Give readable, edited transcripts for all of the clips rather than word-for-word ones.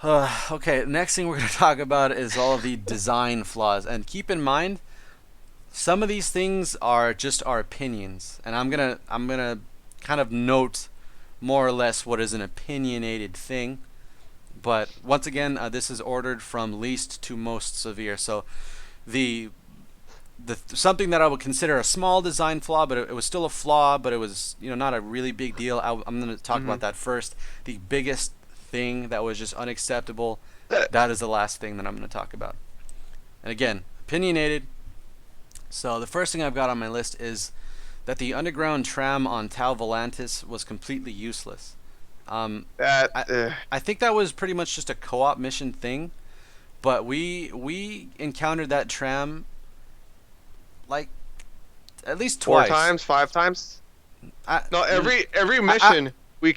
Okay, next thing we're going to talk about is all of the design flaws. And keep in mind, some of these things are just our opinions. And I'm gonna kind of note more or less what is an opinionated thing. But once again, this is ordered from least to most severe. So the the something that I would consider a small design flaw, but it was still a flaw, but it was not a really big deal. I'm going to talk Hmm. about that first. The biggest thing that was just unacceptable, that is the last thing that I'm going to talk about. And again, opinionated. So the first thing I've got on my list is that the underground tram on Tau Volantis was completely useless. Um, That I I think that was pretty much just a co-op mission thing, but we encountered that tram like at least four twice. times, five times. I, No, every I mission we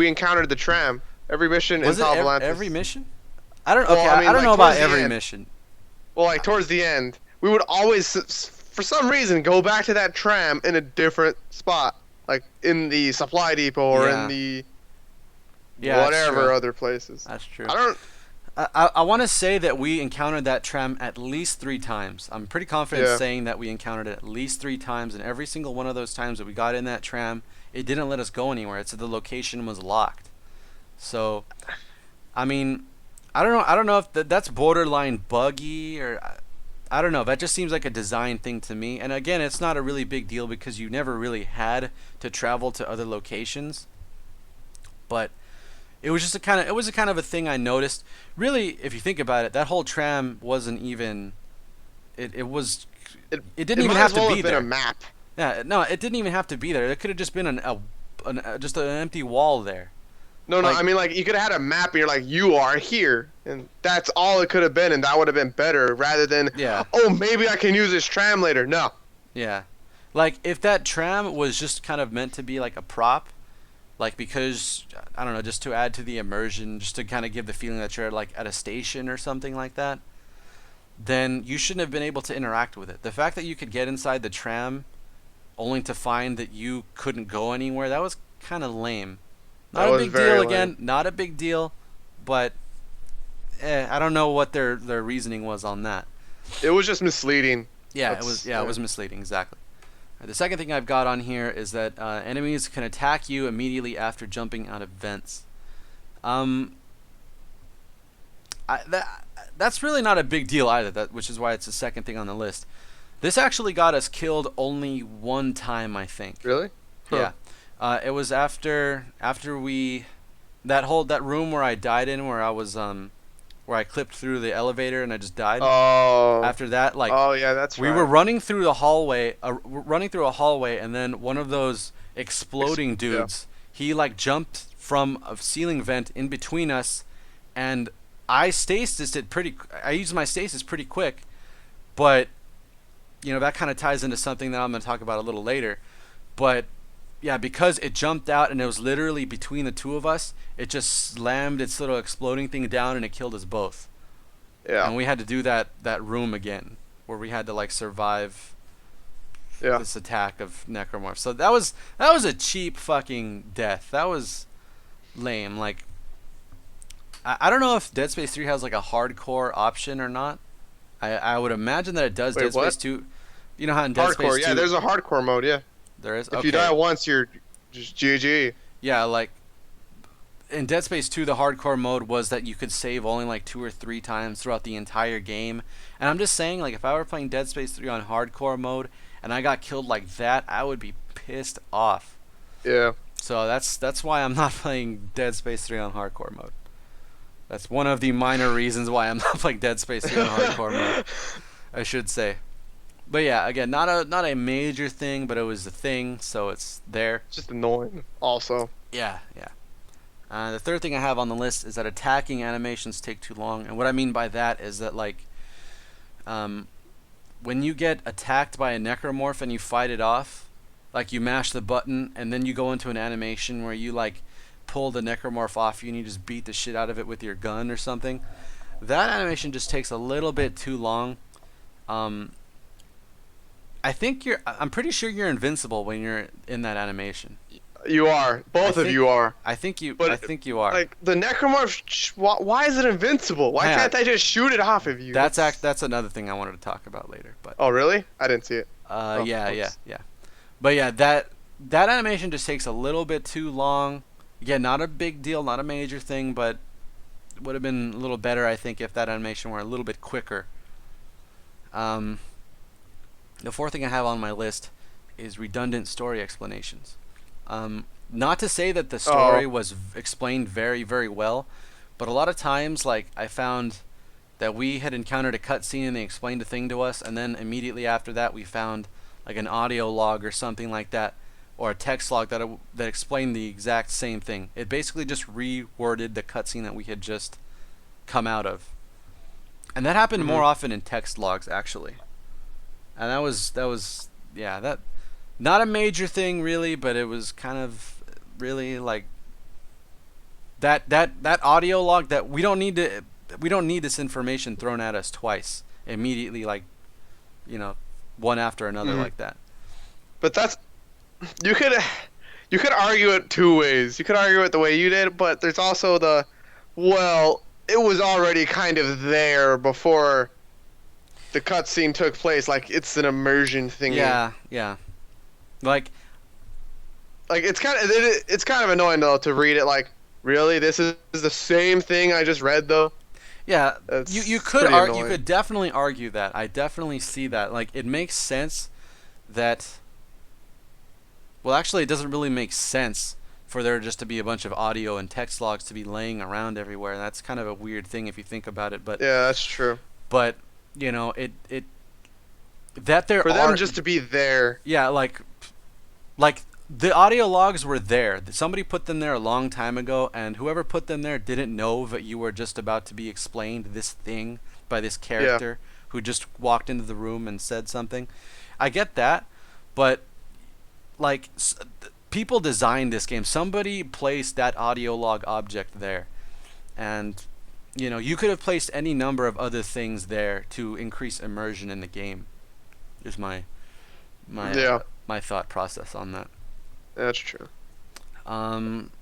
encountered the tram. Every mission in was it Tal every mission? I don't. Okay, Well, I I mean, don't like know about towards the every end. mission. Well, like towards the end, we would always, for some reason, go back to that tram in a different spot, like in the supply depot or in Yeah, the yeah, that's true. whatever other places. That's true. I don't. I want to say that we encountered that tram at least 3 times. I'm pretty confident Yeah. saying that we encountered it at least 3 times, and every single one of those times that we got in that tram, it didn't let us go anywhere. It said the location was locked. So, I mean, I don't know. I don't know if that's borderline buggy or I don't know. That just seems like a design thing to me. And again, it's not a really big deal because you never really had to travel to other locations. But it was a kind of a thing I noticed. Really, if you think about it, that whole tram wasn't even it was It it didn't it even might have as to well be have been a there. map. Yeah, no, it didn't even have to be there. It could have just been just an empty wall there. No, no. Like I mean, like you could have had a map, and you're like, you are here, and that's all it could have been, and that would have been better rather than, yeah, oh, maybe I can use this tram later. No. yeah. Like if that tram was just kind of meant to be like a prop, like because I don't know, just to add to the immersion, just to kind of give the feeling that you're like at a station or something like that, then you shouldn't have been able to interact with it. The fact that you could get inside the tram only to find that you couldn't go anywhere, that was kind of lame. That Not a was big deal very lame. again, not a big deal, but I don't know what their reasoning was on that. It was just misleading. Yeah, it was misleading exactly. The second thing I've got on here is that enemies can attack you immediately after jumping out of vents. Um, that's really not a big deal either. Which is why it's the second thing on the list. This actually got us killed only one time, I think. Really? Huh. Yeah, it was after we that room where I died in, where I clipped through the elevator and I just died. Oh. After that, like Oh yeah, that's we were right. running through the hallway, running through a hallway, and then one of those exploding Yeah. dudes, he like jumped from a ceiling vent in between us, and I used my stasis pretty quick, but that kind of ties into something that I'm going to talk about a little later. But yeah, because it jumped out and it was literally between the two of us, it just slammed its little exploding thing down and it killed us both. Yeah. And we had to do that room again, where we had to like survive Yeah. this attack of necromorphs. So that was a cheap fucking death. That was lame. Like I don't know if Dead Space 3 has like a hardcore option or not. I would imagine that it does. Wait, Dead Space what? 2, you know how in Dead Hardcore. Space Yeah, 2 there's a hardcore mode. Yeah. there is? If you die Okay. once, you're just GG. Yeah, like in Dead Space 2, the hardcore mode was that you could save only like 2 or 3 times throughout the entire game. And I'm just saying, like, if I were playing Dead Space 3 on hardcore mode and I got killed like that, I would be pissed off. Yeah. So that's why I'm not playing Dead Space 3 on hardcore mode. That's one of the minor reasons why I'm not playing Dead Space 3 on hardcore mode, I should say. But yeah, again, not a major thing, but it was a thing, so it's there. Just annoying. Also. Yeah, yeah. The third thing I have on the list is that attacking animations take too long, and what I mean by that is that like, um, when you get attacked by a necromorph and you fight it off, like you mash the button and then you go into an animation where you like pull the necromorph off you and you just beat the shit out of it with your gun or something. That animation just takes a little bit too long. Um, I'm pretty sure you're invincible when you're in that animation. You are. I Both of think you are. I But think you are. like the necromorph, why is it invincible? Why Yeah, can't I just shoot it off of you? that's another thing I wanted to talk about later. But Oh, really? I didn't see it. Oh, yeah, whoops. yeah. But yeah, that animation just takes a little bit too long. Yeah, not a big deal, not a major thing, but would have been a little better, I think, if that animation were a little bit quicker. Um, the fourth thing I have on my list is redundant story explanations. Not to say that the story Oh, was explained very, very well, but a lot of times, like, I found that we had encountered a cutscene and they explained a thing to us, and then immediately after that, we found like an audio log or something like that, or a text log that explained the exact same thing. It basically just reworded the cutscene that we had just come out of, and that happened hmm more often in text logs actually. And that was yeah, that not a major thing really, but it was kind of really like that audio log that we don't need this information thrown at us twice immediately, like, you know, one after another hmm like that. But that's you could you could argue it two ways. You could argue it the way you did, but there's also well, it was already kind of there before the cutscene took place. Like it's an immersion thingy. Yeah, yeah. Like, Like it's kind of annoying though to read it. Like really, this is the same thing I just read though. yeah, you That's could pretty argue, you annoying. could definitely argue that. I definitely see that. Like, it makes sense that, well, actually it doesn't really make sense for there just to be a bunch of audio and text logs to be laying around everywhere. That's kind of a weird thing if you think about it, Yeah, that's true. but you know, it that there For them are, just to be there. yeah, like the audio logs were there. Somebody put them there a long time ago, and whoever put them there didn't know that you were just about to be explained this thing by this Yeah. character who just walked into the room and said something. I get that, but like, people designed this game. Somebody placed that audio log object there, and you know, you could have placed any number of other things there to increase immersion in the game. Is my Yeah, my thought process on that. that's true.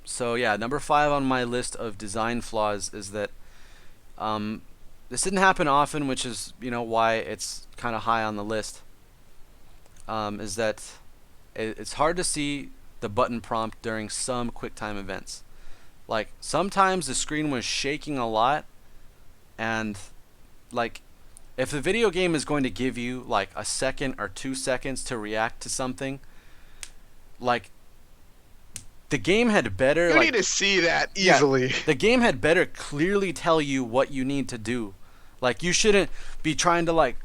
So yeah, number five on my list of design flaws is that this didn't happen often, which is, you know, why it's kind of high on the list. Is that it's hard to see the button prompt during some QuickTime events. Like, sometimes the screen was shaking a lot, and like, if the video game is going to give you like a second or 2 seconds to react to something, like, the game had better, You like, need to see that yeah, easily. the game had better clearly tell you what you need to do. Like, you shouldn't be trying to like,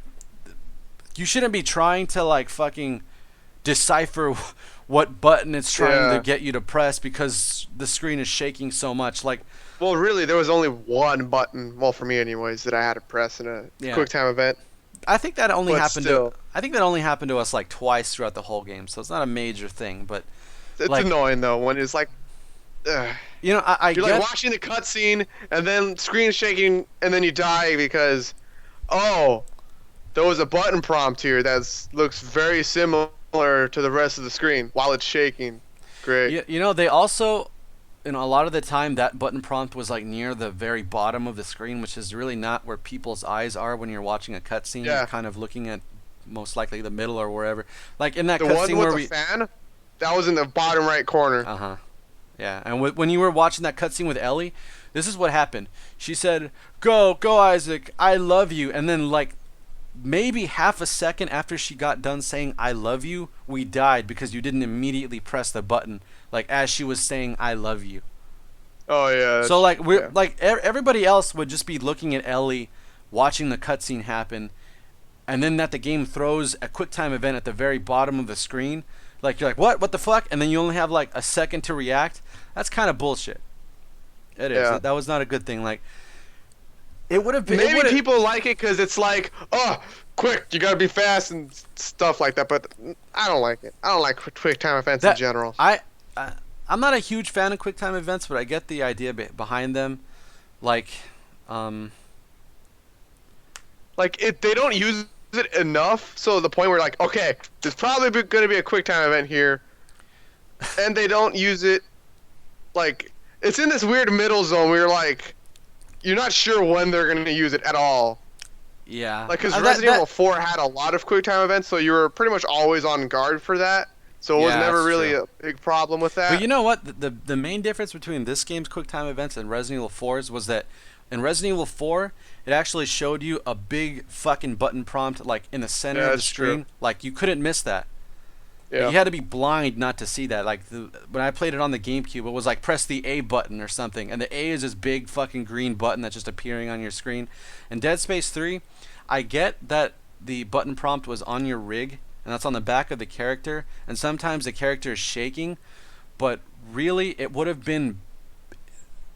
fucking decipher what button it's trying to Yeah. get you to press because the screen is shaking so much. Like, Well, really, there was only one button. Well, for me, anyways, that I had to press in a yeah, QuickTime event. I think that only But happened still, to us like twice throughout the whole game, so it's not a major thing. But it's like, annoying though when it's like, ugh. you know, I You're like get, watching the cutscene and then screen shaking and then you die because, oh, there was a button prompt here that looks very similar to the rest of the screen while it's shaking. Great. you know, they also, you know, a lot of the time that button prompt was like near the very bottom of the screen, which is really not where people's eyes are when you're watching a cutscene. You're Yeah. kind of looking at most likely the middle or wherever. Like in that The one cutscene with where the we, fan, that was in the bottom right corner. uh huh, yeah, and when you were watching that cutscene with Ellie, this is what happened. She said, "Go, go, Isaac, I love you," and then like maybe half a second after she got done saying "I love you," we died because you didn't immediately press the button like as she was saying "I love you." Oh yeah. So like, we're Yeah. like, everybody else would just be looking at Ellie, watching the cutscene happen, and then that the game throws a QuickTime event at the very bottom of the screen. Like, you're like, what the fuck? And then you only have like a second to react. That's kind of bullshit. It is. Yeah. That was not a good thing. Like, it would have been. Maybe people like it because it's like, oh, quick, you gotta be fast and stuff like that. But I don't like it. I don't like QuickTime events in That general. I I'm not a huge fan of QuickTime events, but I get the idea behind them. Like, um, Like they don't use it enough, so the point where like, okay, there's probably going to be a QuickTime event here. and they don't use it like it's in this weird middle zone where you're not sure when they're going to use it at all. Yeah. Like, because Resident Evil 4 had a lot of quick time events, so you were pretty much always on guard for that. So it was Yeah, never that's really true. a big problem with that. But you know what? The main difference between this game's QuickTime events and Resident Evil 4's was that in Resident Evil 4, it actually showed you a big fucking button prompt like in the center Yeah, of the that's screen. true. Like you couldn't miss that. Like, Yeah. you had to be blind not to see that. Like when I played it on the GameCube, it was like press the A button or something, and the A is this big fucking green button that's just appearing on your screen. In Dead Space 3, I get that the button prompt was on your rig, and that's on the back of the character, and sometimes the character is shaking, but really it would have been.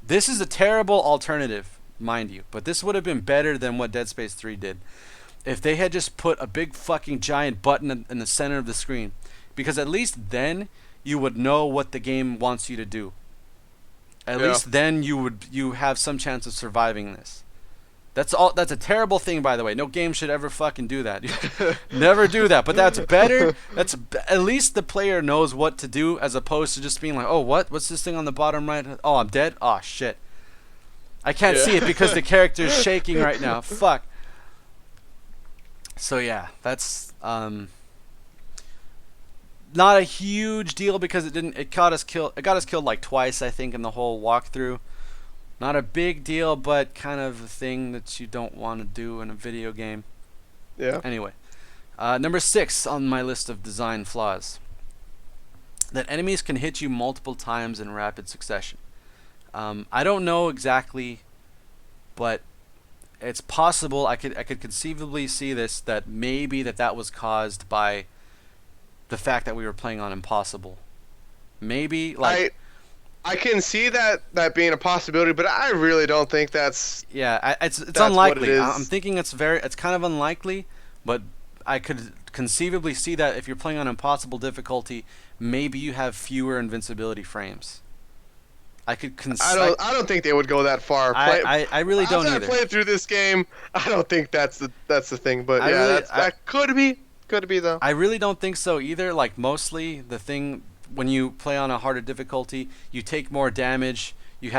This is a terrible alternative, mind you, but this would have been better than what Dead Space 3 did if they had just put a big fucking giant button in the center of the screen, because at least then you would know what the game wants you to do. At Yeah. least then you have some chance of surviving this. That's all. That's a terrible thing, by the way. No game should ever fucking do that. Never do that. But that's better. At least the player knows what to do, as opposed to just being like, "Oh, what? What's this thing on the bottom right? Oh, I'm dead. Oh shit. I can't Yeah. see it because the character's shaking right now. Fuck." So yeah, that's not a huge deal because it didn't. It got us killed. It got us killed like twice, I think, in the whole walkthrough. Not a big deal, but kind of a thing that you don't want to do in a video game. Yeah. Anyway, number 6 on my list of design flaws: that enemies can hit you multiple times in rapid succession. I don't know exactly, but it's possible. I could conceivably see this, that maybe that was caused by the fact that we were playing on impossible. Maybe like I can see that being a possibility, but I really don't think that's yeah, it's that's what unlikely. it is. I'm thinking it's kind of unlikely, but I could conceivably see that if you're playing on impossible difficulty, maybe you have fewer invincibility frames. I could I don't think they would go that far. I really don't After either. I played through this game, I don't think that's the thing. But I yeah, really- that could be though. I really don't think so either. Like mostly the thing when you play on a harder difficulty, you take more damage, you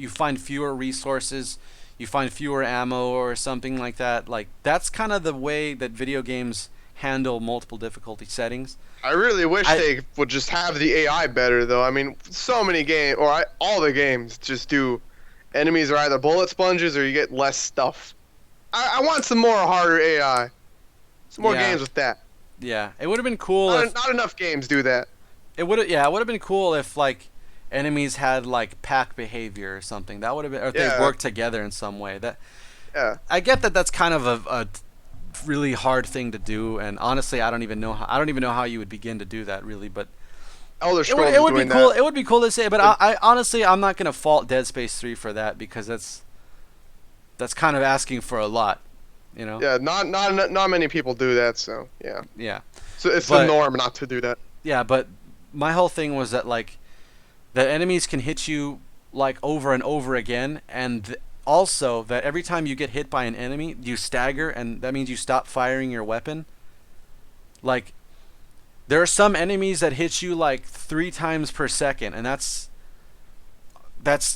find fewer resources, you find fewer ammo or something like that. Like that's kind of the way that video games handle multiple difficulty settings. I really wish they would just have the AI better though. I mean, so many games all the games just do enemies are either bullet sponges or you get less stuff. I want some more harder AI. Some more Yeah. games with that. Yeah, it would have been cool if Not enough games do that. it would have been cool if like enemies had like pack behavior or something. That would have been, or if they Yeah. worked together in some way. That Yeah. I get that that's kind of a really hard thing to do, and honestly, I don't even know how you would begin to do that really. But Elder it Scrolls would, it is would be doing cool. that. It would be cool to say, but I honestly I'm not gonna fault Dead Space 3 for that because that's kind of asking for a lot, you know. Yeah, not many people do that, so yeah. Yeah. So it's But- the norm not to do that. Yeah, but my whole thing was that like that enemies can hit you like over and over again, and also that every time you get hit by an enemy, you stagger, and that means you stop firing your weapon. Like there are some enemies that hit you like 3 times per second, and that's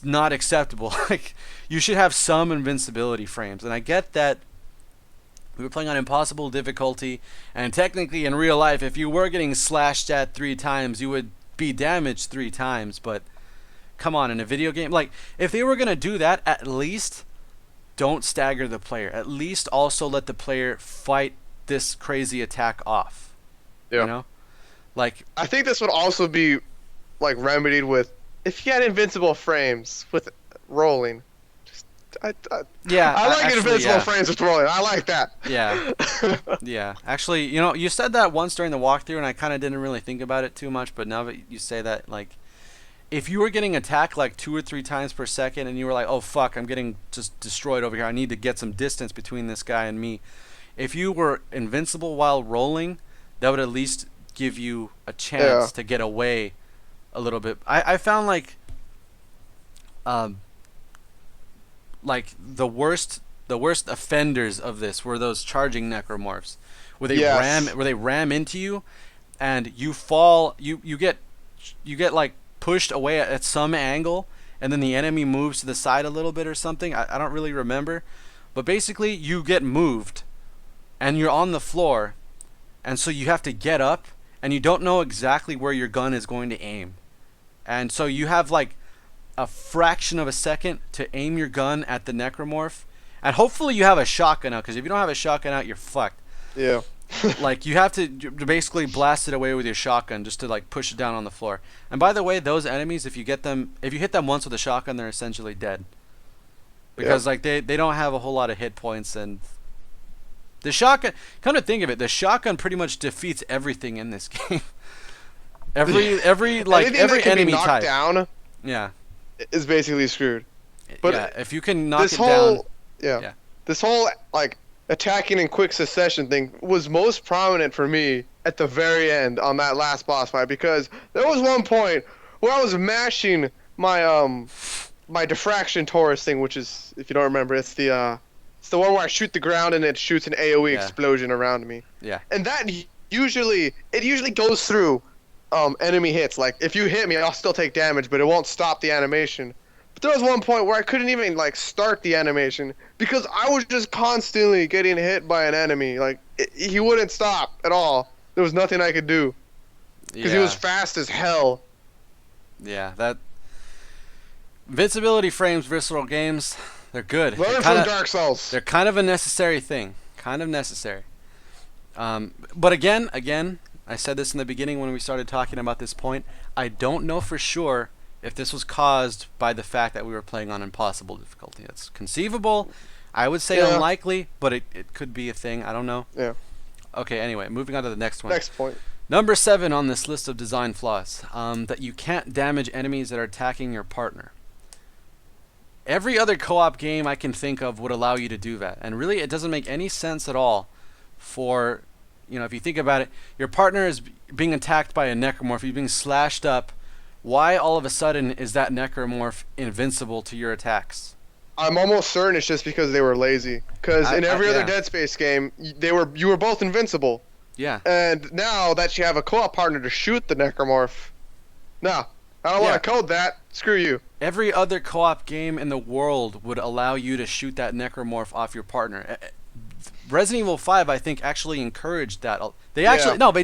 not acceptable. Like you should have some invincibility frames, and I get that we were playing on impossible difficulty, and technically in real life, if you were getting slashed at 3 times, you would be damaged 3 times. But come on, in a video game, like if they were gonna do that, at least don't stagger the player. At least also let the player fight this crazy attack off. Yeah. You know, like I think this would also be like remedied with if you had invincible frames with rolling. Just yeah, I like actually, invincible yeah. frames with rolling. I like that. Yeah. Yeah, actually, you know, you said that once during the walkthrough, and I kind of didn't really think about it too much. But now that you say that, like, if you were getting attacked like 2 or 3 times per second, and you were like, "Oh fuck, I'm getting just destroyed over here. I need to get some distance between this guy and me." If you were invincible while rolling, that would at least give you a chance to get away a little bit. I found like the worst offenders of this were those charging necromorphs, where they Yes. ram into you, and you fall. You get you get like pushed away at some angle, and then the enemy moves to the side a little bit or something. I don't really remember, but basically you get moved, and you're on the floor, and so you have to get up, and you don't know exactly where your gun is going to aim, and so you have like a fraction of a second to aim your gun at the necromorph, and hopefully you have a shotgun out, because if you don't have a shotgun out, you're fucked. Yeah. Like you have to basically blast it away with your shotgun just to like push it down on the floor. And by the way, those enemies, if you hit them once with a shotgun, they're essentially dead, because like they don't have a whole lot of hit points. And the shotgun, come to think of it, the shotgun pretty much defeats everything in this game. every like Anything every that can enemy be knocked type down yeah is basically screwed. But yeah, if you can knock this it whole down. Yeah. this whole like attacking in quick succession thing was most prominent for me at the very end on that last boss fight, because there was one point where I was mashing my my diffraction Taurus thing, which is, if you don't remember, it's the one where I shoot the ground and it shoots an AoE explosion around me. Yeah. And that usually goes through enemy hits. Like if you hit me, I'll still take damage, but it won't stop the animation. But there was one point where I couldn't even like start the animation because I was just constantly getting hit by an enemy. Like he wouldn't stop at all. There was nothing I could do because he was fast as hell. Yeah, that invincibility frames visceral games. They're good. Learn from Dark Souls. They're kind of a necessary thing. Kind of necessary. But again, I said this in the beginning when we started talking about this point. I don't know for sure if this was caused by the fact that we were playing on impossible difficulty. It's conceivable. I would say unlikely, but it could be a thing. I don't know. Yeah. Okay, anyway, moving on to the next one. Next point. Number 7 on this list of design flaws. That you can't damage enemies that are attacking your partner. Every other co-op game I can think of would allow you to do that. And really, it doesn't make any sense at all for, if you think about it, your partner is being attacked by a necromorph, he's being slashed up. Why all of a sudden is that necromorph invincible to your attacks? I'm almost certain it's just because they were lazy. Because in every other Dead Space game, you were both invincible. Yeah. And now that you have a co-op partner to shoot the necromorph, no, I don't want to code that. Screw you. Every other co-op game in the world would allow you to shoot that necromorph off your partner. Resident Evil 5, I think, actually encouraged that. They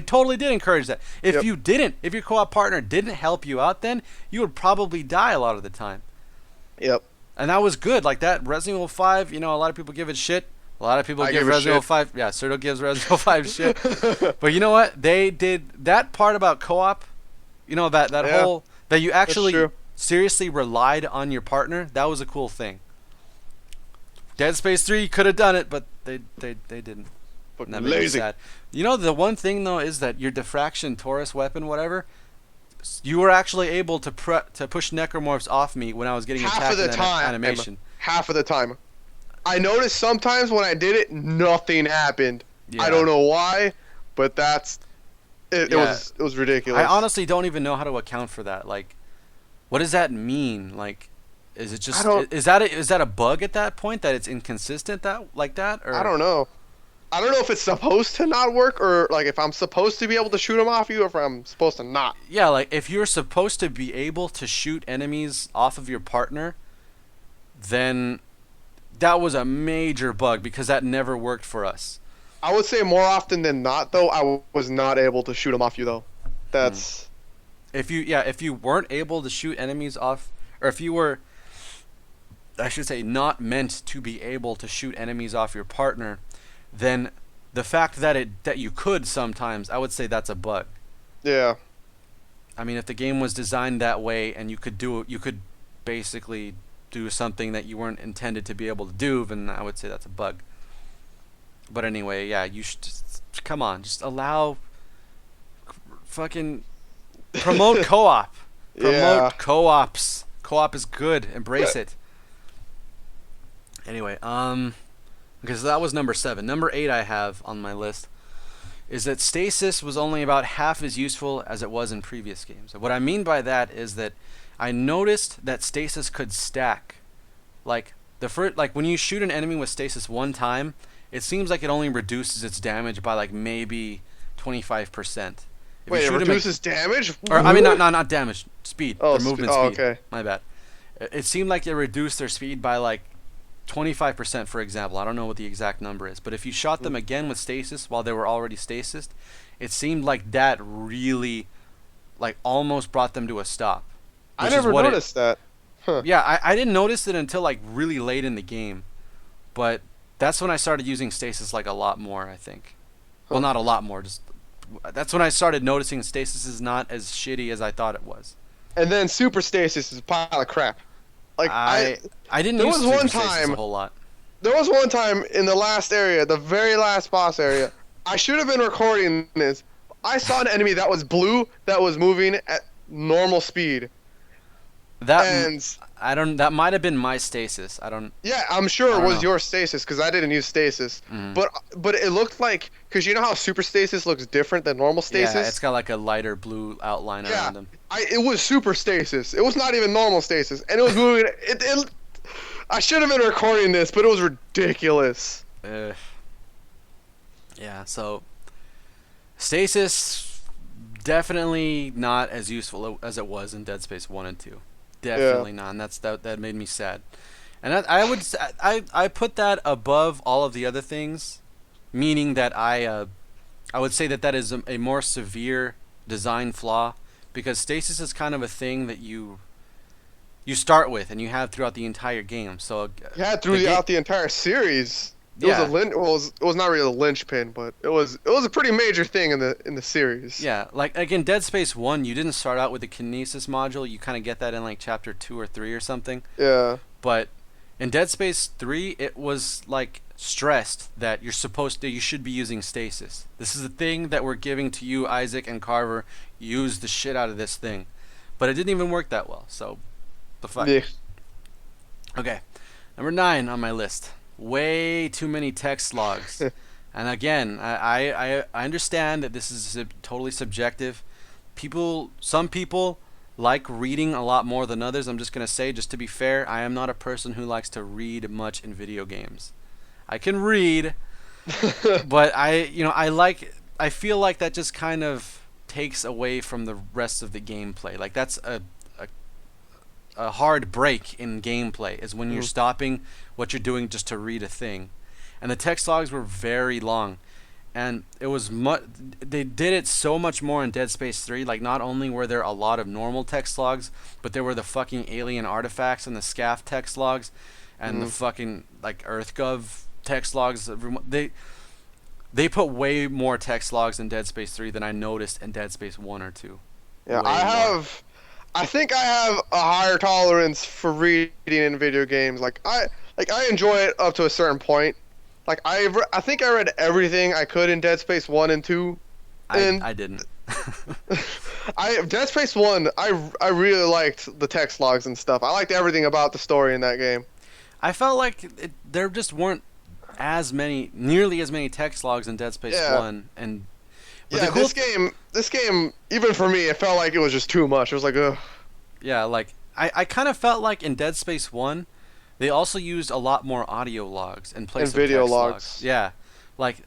totally did encourage that. If your co-op partner didn't help you out, then you would probably die a lot of the time. Yep. And that was good. Like that, Resident Evil 5, a lot of people give it shit. A lot of people give Resident Evil 5... Yeah, Serto gives Resident Evil 5 shit. But you know what? They did that part about co-op, that whole... That you actually seriously relied on your partner. That was a cool thing. Dead Space 3 could have done it, but they didn't. That made me sad. The one thing though is that your diffraction Taurus weapon, whatever, you were actually able to push necromorphs off me when I was getting attacked in that animation. Half of the time. I noticed sometimes when I did it, nothing happened. Yeah. I don't know why, but it was ridiculous. I honestly don't even know how to account for that. Like, what does that mean? Like, is it just is that a bug at that point that it's inconsistent like that? Or? I don't know. I don't know if it's supposed to not work or like if I'm supposed to be able to shoot them off you or if I'm supposed to not. Yeah, like if you're supposed to be able to shoot enemies off of your partner, then that was a major bug because that never worked for us. I would say more often than not, though, I was not able to shoot them off you, though. That's... If you weren't able to shoot enemies off, or if you were, I should say, not meant to be able to shoot enemies off your partner, then the fact that you could sometimes, I would say that's a bug. Yeah. I mean, if the game was designed that way and you could basically do something that you weren't intended to be able to do, then I would say that's a bug. But anyway, yeah, you should come on, just allow fucking promote co-op. Promote co-ops. Co-op is good. Embrace it. Anyway, because that was number 7. Number 8 I have on my list is that stasis was only about half as useful as it was in previous games. What I mean by that is that I noticed that stasis could stack. Like when you shoot an enemy with stasis one time, it seems like it only reduces its damage by like maybe 25%. If you Wait, it shoot them, reduces damage? or I mean, not damage, speed. Oh, Their movement speed. okay. My bad. It seemed like it reduced their speed by like 25%, for example. I don't know what the exact number is, but if you shot them again with stasis while they were already stasis, it seemed like that really, like, almost brought them to a stop. I Which is never what noticed that. Huh. Yeah, I didn't notice it until like really late in the game, but that's when I started using stasis like a lot more, I think. Well, not a lot more, just that's when I started noticing stasis is not as shitty as I thought it was. And then super stasis is a pile of crap. Like I didn't there use was super one stasis time a whole lot. there was one time in the last area, the very last boss area. I should have been recording this. I saw an enemy that was blue that was moving at normal speed. And That might have been my stasis. I don't. yeah, I'm sure I it don't was know. your stasis because I didn't use stasis. Mhm. But it looked like, because you know how super stasis looks different than normal stasis. Yeah, it's got like a lighter blue outline Yeah, around them. it was super stasis. It was not even normal stasis, and it was moving. I should have been recording this, but it was ridiculous. Yeah, so stasis definitely not as useful as it was in Dead Space 1 and 2. Definitely not. And that made me sad. And I put that above all of the other things, meaning that I would say that is a more severe design flaw, because stasis is kind of a thing that you start with and you have throughout the entire game. So Yeah, throughout the entire series. It Yeah. was it was not really a linchpin, but it was a pretty major thing in the series. Yeah, like in Dead Space 1, you didn't start out with the kinesis module. You kind of get that in like chapter 2 or 3 or something. Yeah. But in Dead Space 3, it was like stressed that you should be using stasis. This is the thing that we're giving to you, Isaac and Carver. Use the shit out of this thing. But it didn't even work that well. So, the fuck. Yeah. Okay, number 9 on my list. Way too many text logs. And again, I understand that this is totally subjective. Some people like reading a lot more than others. I'm just going to say, just to be fair, I am not a person who likes to read much in video games. I can read, but I feel like that just kind of takes away from the rest of the gameplay. Like that's a hard break in gameplay is when you're stopping what you're doing just to read a thing. And the text logs were very long, and it was they did it so much more in Dead Space 3. Like, not only were there a lot of normal text logs, but there were the fucking alien artifacts and the SCAF text logs and the fucking like EarthGov text logs. They put way more text logs in Dead Space 3 than I noticed in Dead Space 1 or 2. Yeah, Way more. I think I have a higher tolerance for reading in video games. Like I enjoy it up to a certain point. Like I think I read everything I could in Dead Space 1 and 2. And I didn't. Dead Space 1, I really liked the text logs and stuff. I liked everything about the story in that game. I felt like there just weren't nearly as many text logs in Dead Space 1, and yeah, this game, even for me, it felt like it was just too much. It was like, ugh. Yeah, like I kind of felt like in Dead Space 1, they also used a lot more audio logs in place And of video text logs. Yeah, like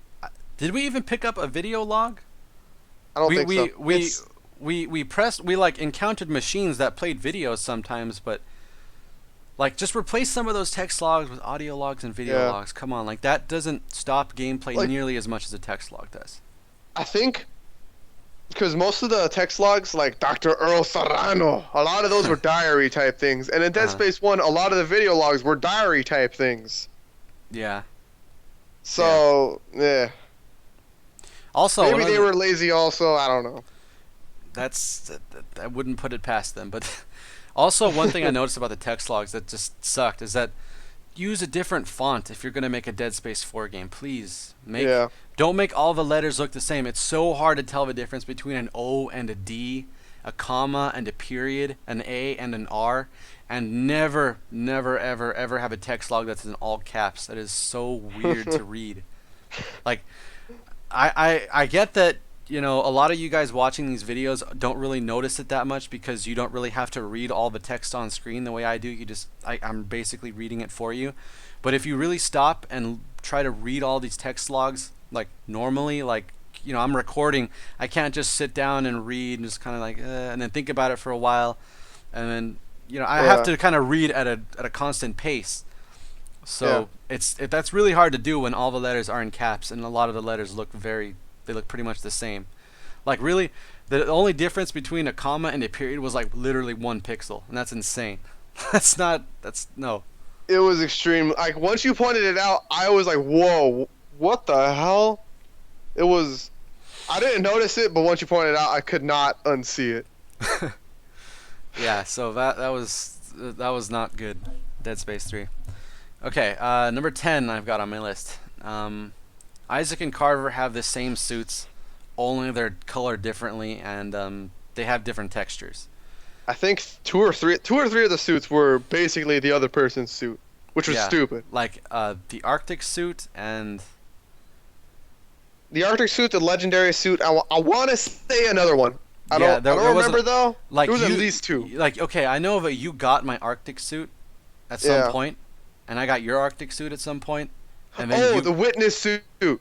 did we even pick up a video log? I don't think so. We like encountered machines that played videos sometimes, but like just replace some of those text logs with audio logs and video logs. Come on, like that doesn't stop gameplay nearly as much as a text log does. I think because most of the text logs, like Dr. Earl Serrano, a lot of those were diary type things. And in Dead Space 1, a lot of the video logs were diary type things. Yeah. So, yeah. Also, maybe they were lazy also, I don't know. I wouldn't put it past them. But also, one thing I noticed about the text logs that just sucked is that use a different font if you're going to make a Dead Space 4 game. Please. Don't make all the letters look the same. It's so hard to tell the difference between an O and a D, a comma and a period, an A and an R, and never, ever, ever have a text log that's in all caps. That is so weird to read. Like, I get that, you know, a lot of you guys watching these videos don't really notice it that much because you don't really have to read all the text on screen the way I do. I'm basically reading it for you. But if you really stop and try to read all these text logs like normally, like I'm recording. I can't just sit down and read and just kind of like and then think about it for a while, and then I have Yeah. to kind of read at a constant pace. Yeah. So that's really hard to do when all the letters are in caps and a lot of the letters they look pretty much the same. Like really, the only difference between a comma and a period was like literally 1 pixel, and that's insane. That's no. It was extreme. Like once you pointed it out, I was like, "Whoa, what the hell?" It was. I didn't notice it, but once you pointed it out, I could not unsee it. Yeah, so that was not good. Dead Space 3. Okay, number 10 I've got on my list. Isaac and Carver have the same suits, only they're colored differently, and they have different textures. I think two or three of the suits were basically the other person's suit, which was Yeah, stupid. like the Arctic suit and The Arctic suit, the legendary suit. I want to say another one. I yeah, don't there wasn't- remember though. like There was you, at least two. Like okay, I know that you got my Arctic suit at some Yeah. point, and I got your Arctic suit at some point, and then Oh, you, the witness suit. The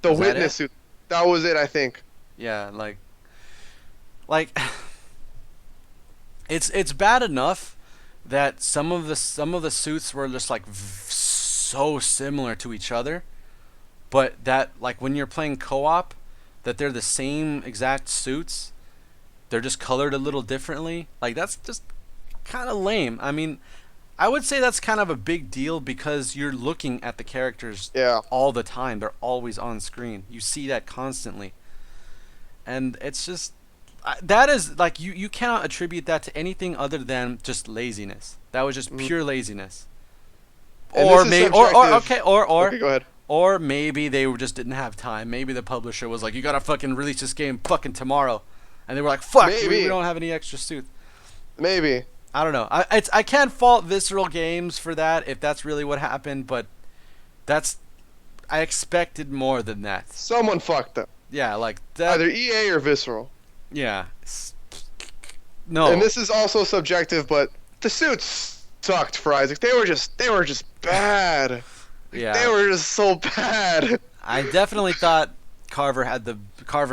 Was that witness it? suit. That was it, I think. yeah, like it's bad enough that some of the suits were just like so similar to each other, but that like when you're playing co-op, that they're the same exact suits, they're just colored a little differently. Like that's just kind of lame. I mean, I would say that's kind of a big deal because you're looking at the characters Yeah. all the time. They're always on screen. You see that constantly. And it's just that is like you cannot attribute that to anything other than just laziness. That was just pure laziness. And Or this is maybe subjective. okay, or Okay, go ahead. or maybe they just didn't have time. Maybe the publisher was like, "You gotta fucking release this game fucking tomorrow," and they were like, "Fuck, we Maybe. don't have any extra suits." Maybe. I don't know. I can't fault Visceral Games for that if that's really what happened, but I expected more than that. Someone fucked up. Yeah, like that. Either EA or Visceral. Yeah. No. And this is also subjective, but the suits sucked for Isaac. They were just bad. Yeah. They were just so bad. I definitely thought Carver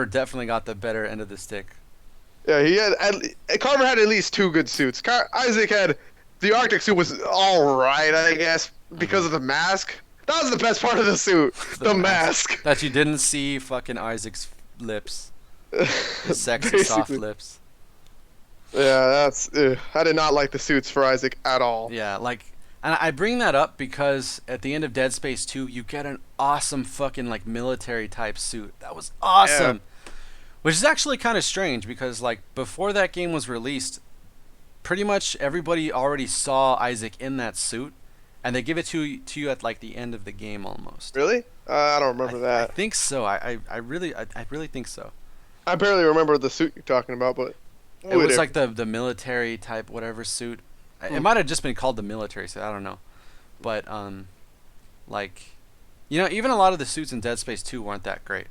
definitely got the better end of the stick. Yeah, Carver had at least two good suits. Isaac had the Arctic suit was all right, I guess, because of the mask. That was the best part of the suit, the mask. That you didn't see fucking Isaac's lips, his sexy soft Basically. lips. Yeah, that's. I did not like the suits for Isaac at all. Yeah, like, and I bring that up because at the end of Dead Space 2, you get an awesome fucking like military type suit. That was awesome. Which is actually kind of strange because like before that game was released, pretty much everybody already saw Isaac in that suit, and they give it to you at like the end of the game almost. Really? I don't remember I that. think so. I really think so. I barely remember the suit you're talking about, but It was like the military type whatever suit. It might have just been called the military suit. I don't know, but like, even a lot of the suits in Dead Space 2 weren't that great.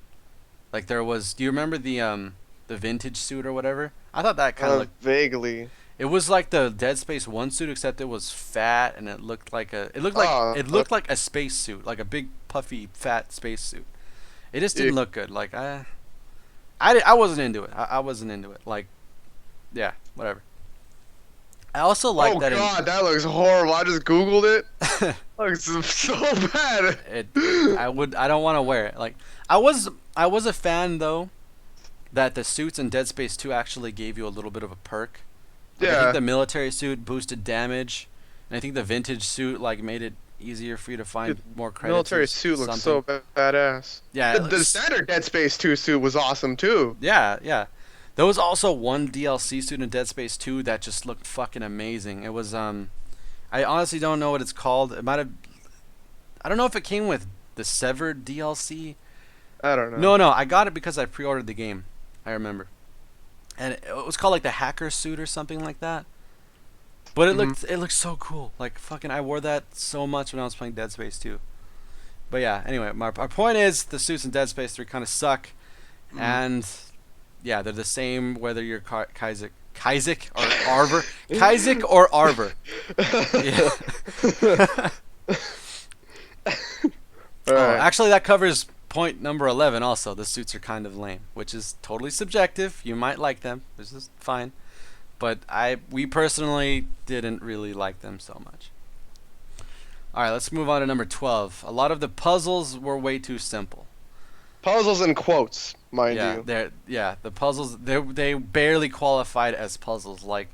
Like there was. Do you remember the vintage suit or whatever? I thought that kind of looked. vaguely. It was like the Dead Space 1 suit, except it was fat and it looked like Oh, it looked like a space suit, like a big puffy fat space suit. It just didn't Yeah. look good. Like I wasn't into it. I wasn't into it. Like, yeah, whatever. I also like Oh that. god, that looks horrible. I just googled it. Looks so bad. I don't want to wear it. Like I was a fan though that the suits in Dead Space 2 actually gave you a little bit of a perk. Like, I Yeah. think the military suit boosted damage, and I think the vintage suit like made it easier for you to find Dude, more credits. Military or suit looks something. so badass. Yeah, The standard Dead Space 2 suit was awesome too. yeah. There was also one DLC suit in Dead Space 2 that just looked fucking amazing. It was I honestly don't know what it's called. It might have. I don't know if it came with the Severed DLC. I don't know. No, I got it because I pre-ordered the game. I remember, and it was called like the hacker suit or something like that. But it looked so cool. Like fucking, I wore that so much when I was playing Dead Space 2. But yeah, anyway, our point is the suits in Dead Space 3 kind of suck, and yeah, they're the same whether you're Kaizik or Arver, Kaizik or Arver. Yeah. All Oh, right. actually, that covers point number 11 also, the suits are kind of lame, which is totally subjective. You might like them. This is fine. But we personally didn't really like them so much. All right, let's move on to number 12. A lot of the puzzles were way too simple. Puzzles in quotes, mind you. The puzzles they barely qualified as puzzles. Like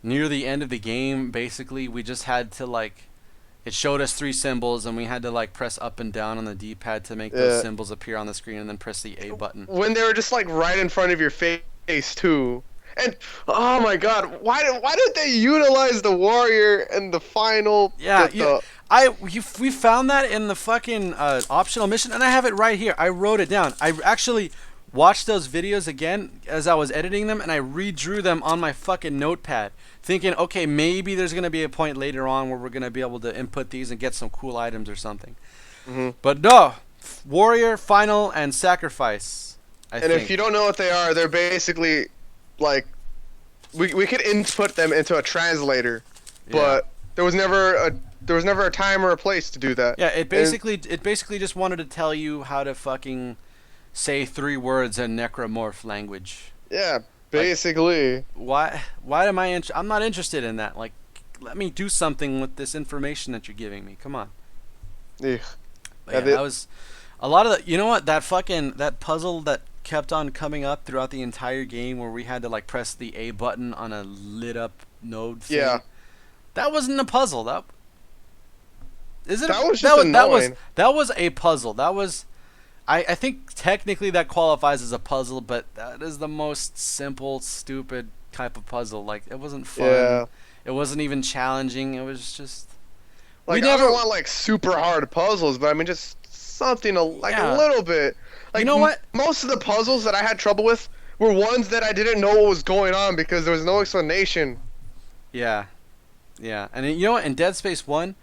near the end of the game, basically we just had to like it showed us 3 symbols and we had to like press up and down on the D-pad to make those symbols appear on the screen and then press the A button. When they were just like right in front of your face too. And oh my god, why did they utilize the warrior in the final? We found that in the fucking optional mission, and I have it right here. I wrote it down. I actually watched those videos again as I was editing them, and I redrew them on my fucking notepad, thinking, okay, maybe there's gonna be a point later on where we're gonna be able to input these and get some cool items or something. But no, warrior, final, and sacrifice. I think. If you don't know what they are, they're basically like we could input them into a translator, but there was never a time or a place to do that. Yeah, it basically just wanted to tell you how to fucking say 3 words in necromorph language. Yeah, basically. Like, why am I I'm not interested in that. Like, let me do something with this information that you're giving me. Come on. Yeah, that was a lot of the, you know what, that puzzle that kept on coming up throughout the entire game where we had to like press the A button on a lit up node thing. Yeah. That wasn't a puzzle. That was a puzzle. That was I think technically that qualifies as a puzzle, but that is the most simple, stupid type of puzzle. Like it wasn't fun. Yeah. It wasn't even challenging. It was just like, I don't want like super hard puzzles, but I mean just something a little bit. Like, you know what? Most of the puzzles that I had trouble with were ones that I didn't know what was going on because there was no explanation. Yeah. And you know what? In Dead Space 1,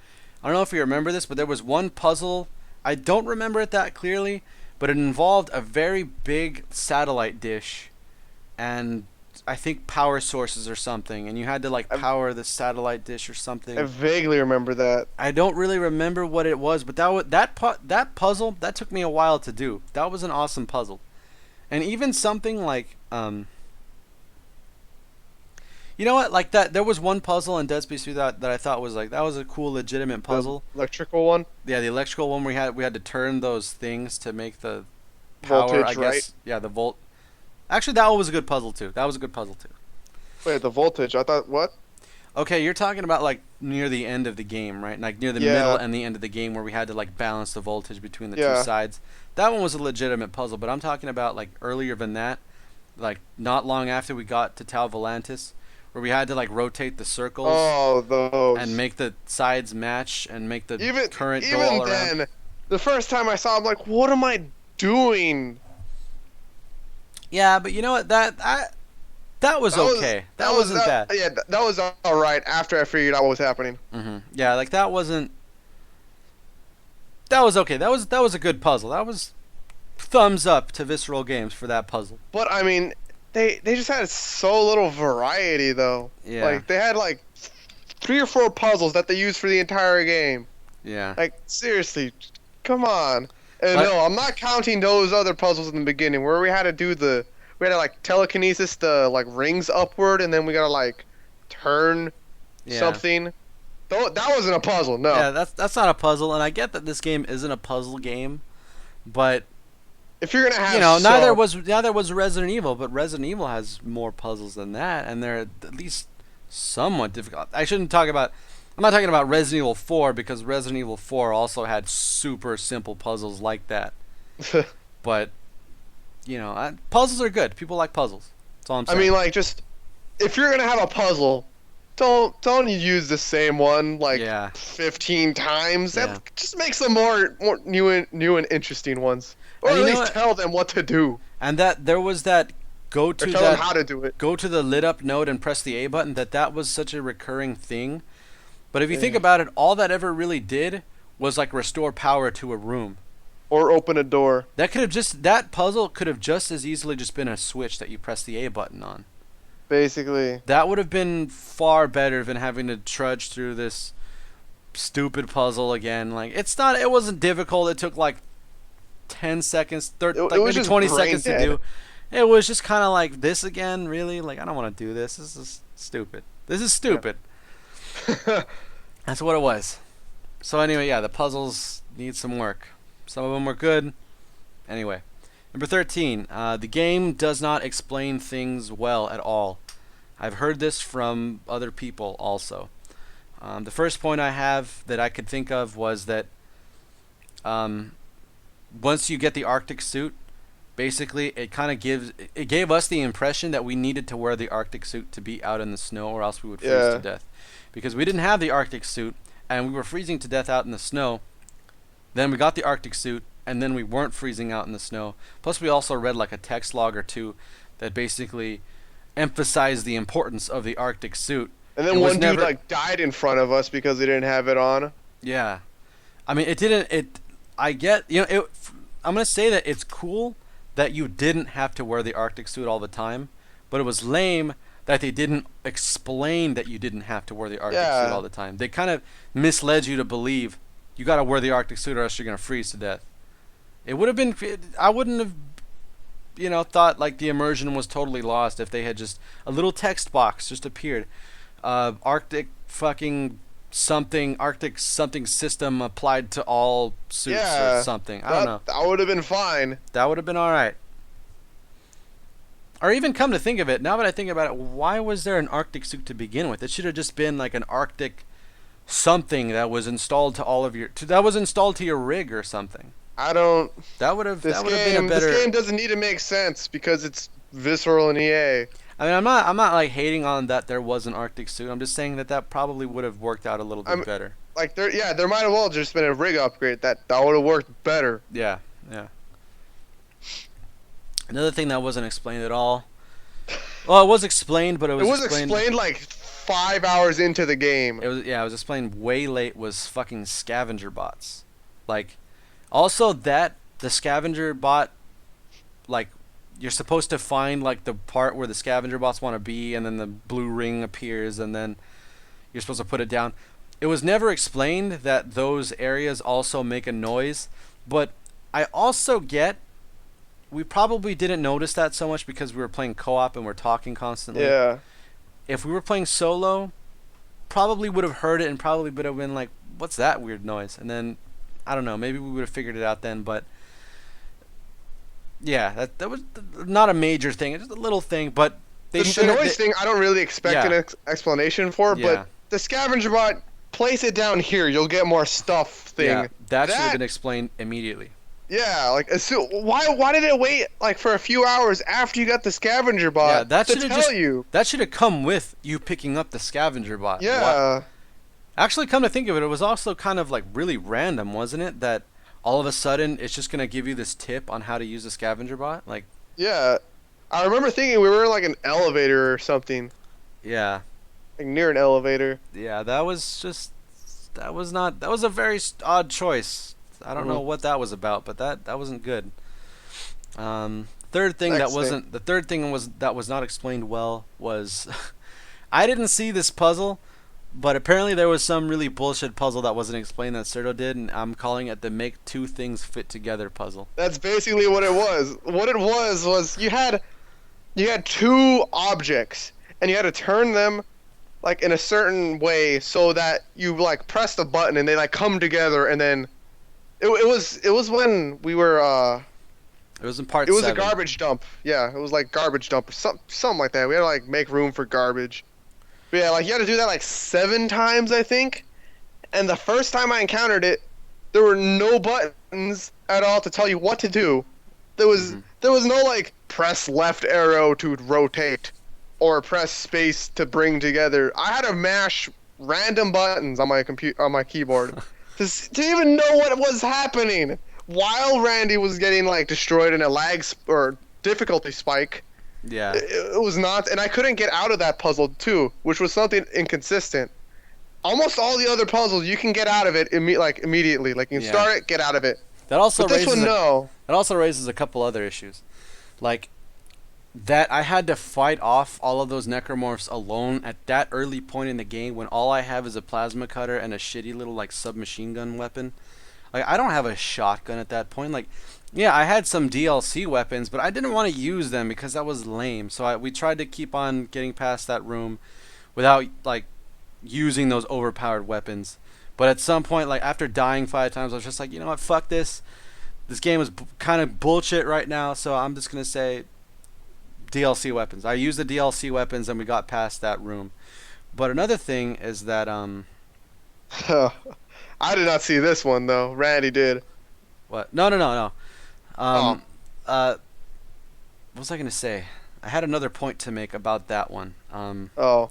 I don't know if you remember this, but there was one puzzle. I don't remember it that clearly, but it involved a very big satellite dish and I think power sources or something, and you had to like power the satellite dish or something. I vaguely remember that. I don't really remember what it was, but that puzzle that took me a while to do. That was an awesome puzzle, and even something like you know what, like that. There was one puzzle in Dead Space 2 that I thought was like that was a cool, legitimate puzzle. The electrical one. Yeah, the electrical one. We had to turn those things to make the power. Voltage, I guess. right? Yeah, the volt. Actually, that one was a good puzzle too. Wait, the voltage. I thought what? Okay, you're talking about like near the end of the game, right? Like near the middle and the end of the game where we had to like balance the voltage between the 2 sides. That one was a legitimate puzzle, but I'm talking about like earlier than that, like not long after we got to Tal Volantis, where we had to like rotate the circles. Oh, those. And make the sides match and make the current go even all around. then, the first time I saw, I'm like, what am I doing? Yeah, but you know what? That was okay. That wasn't bad. Yeah, that was all right after I figured out what was happening. Yeah, like that wasn't. That was okay. That was a good puzzle. That was thumbs up to Visceral Games for that puzzle. But I mean, they just had so little variety though. Yeah. Like they had like 3 or 4 puzzles that they used for the entire game. Yeah. Like seriously, come on. And no, I'm not counting those other puzzles in the beginning where we had to like telekinesis the like rings upward and then we gotta like turn something. That wasn't a puzzle, no. Yeah, that's not a puzzle, and I get that this game isn't a puzzle game, but if you're gonna have neither was Resident Evil, but Resident Evil has more puzzles than that, and they're at least somewhat difficult. I'm not talking about Resident Evil 4 because Resident Evil 4 also had super simple puzzles like that. But, puzzles are good. People like puzzles. That's all I'm saying. I mean, like, just, if you're going to have a puzzle, don't use the same one, 15 times. Yeah. That just makes them more new and interesting ones. Or and at least tell them what to do. And that there was that tell them how to do it. Go to the lit up node and press the A button, that was such a recurring thing. But if you think about it, all that ever really did was like restore power to a room. Or open a door. That puzzle could have just as easily just been a switch that you press the A button on. Basically. That would have been far better than having to trudge through this stupid puzzle again. Like it wasn't difficult. It took like 10 seconds, It like was maybe just 20 brain seconds to dead. do. It was just kind of like, this again, really? Like, I don't want to do this. This is stupid. This is stupid. Yeah. That's what it was. So anyway, yeah, the puzzles need some work. Some of them were good. Anyway, number 13. The game does not explain things well at all. I've heard this from other people also. The first point I have that I could think of was that um, once you get the Arctic suit, basically it gave us the impression that we needed to wear the Arctic suit to be out in the snow, or else we would freeze to Yeah. death. Because we didn't have the Arctic suit, and we were freezing to death out in the snow. Then we got the Arctic suit, and then we weren't freezing out in the snow. Plus, we also read like a text log or two that basically emphasized the importance of the Arctic suit. And It then was one dude never, like died in front of us because he didn't have it on. yeah. I mean, it didn't. It. I get. I'm gonna say that it's cool that you didn't have to wear the Arctic suit all the time, but it was lame that they didn't explain that you didn't have to wear the Arctic suit all Yeah. the time. They kind of misled you to believe you got to wear the Arctic suit or else you're gonna freeze to death. It would have been. I wouldn't have, thought like the immersion was totally lost if they had just a little text box just appeared. Arctic something system applied to all suits or Yeah. something. I don't know. That would have been fine. That would have been all right. Or even come to think of it, now that I think about it, why was there an Arctic suit to begin with? It should have just been like an Arctic something that was installed to that was installed to your rig or something. I don't. That would have been a better. This game doesn't need to make sense because it's visceral and EA. I mean, I'm not like hating on that there was an Arctic suit. I'm just saying that probably would have worked out a little bit better. Like there might have well just been a rig upgrade that would have worked better. Yeah, yeah. Another thing that wasn't explained at all. Well, it was explained, but it was explained like 5 hours into the game. It was explained way late. Was fucking scavenger bots, like, also that the scavenger bot, like, you're supposed to find like the part where the scavenger bots want to be, and then the blue ring appears, and then you're supposed to put it down. It was never explained that those areas also make a noise, but I also get we probably didn't notice that so much because we were playing co-op and we're talking constantly. Yeah. If we were playing solo, probably would have heard it and probably would have been like, "What's that weird noise?" And then I don't know, maybe we would have figured it out then, but yeah, that was not a major thing. It's just a little thing, but they The should noise thing I don't really expect Yeah. an explanation for, Yeah. but the scavenger bot, place it down here, you'll get more stuff thing. Yeah, that should have That- been explained immediately. Yeah, like why did it wait like for a few hours after you got the scavenger Yeah, bot that to should have tell just you? that should have come with you picking up the scavenger bot. What? Yeah. Actually, come to think of it, it was also kind of like really random, wasn't it? That all of a sudden it's just gonna give you this tip on how to use a scavenger bot. Like, Yeah. I remember thinking we were in like an elevator or something. yeah, Like near an elevator. yeah, that was a very odd choice. I don't know what that was about, but that wasn't good. Third thing Next that thing. wasn't the third thing that was not explained well was I didn't see this puzzle, but apparently there was some really bullshit puzzle that wasn't explained that Serto did, and I'm calling it the make two things fit together puzzle. That's basically what it was. What it was you had two objects and you had to turn them like in a certain way so that you like press the button and they like come together, and then it was when we were It was in part it was 7. a garbage dump. Yeah, it was like garbage dump or something like that. We had to like make room for garbage. But yeah, like you had to do that like 7 times, I think. And the first time I encountered it, there were no buttons at all to tell you what to do. There was no like press left arrow to rotate or press space to bring together. I had to mash random buttons on my keyboard to even know what was happening while Randy was getting like destroyed in a or difficulty spike. Yeah. It was not, and I couldn't get out of that puzzle too, which was something inconsistent. Almost all the other puzzles you can get out of it immediately. Like you can Yeah. start it, get out of it. That also But this raises one, no. It also raises a couple other issues. Like that I had to fight off all of those necromorphs alone at that early point in the game when all I have is a plasma cutter and a shitty little like submachine gun weapon. Like I don't have a shotgun at that point. Like, yeah, I had some DLC weapons, but I didn't want to use them because that was lame. So we tried to keep on getting past that room without like using those overpowered weapons. But at some point, like after dying 5 times, I was just like, you know what, fuck this. This game is kind of bullshit right now, so I'm just gonna say DLC weapons. I used the DLC weapons, and we got past that room. But another thing is that I did not see this one though. Randy did. what? No, no, no, no. Oh, Um, uh, what was I gonna say? I had another point to make about that one. oh,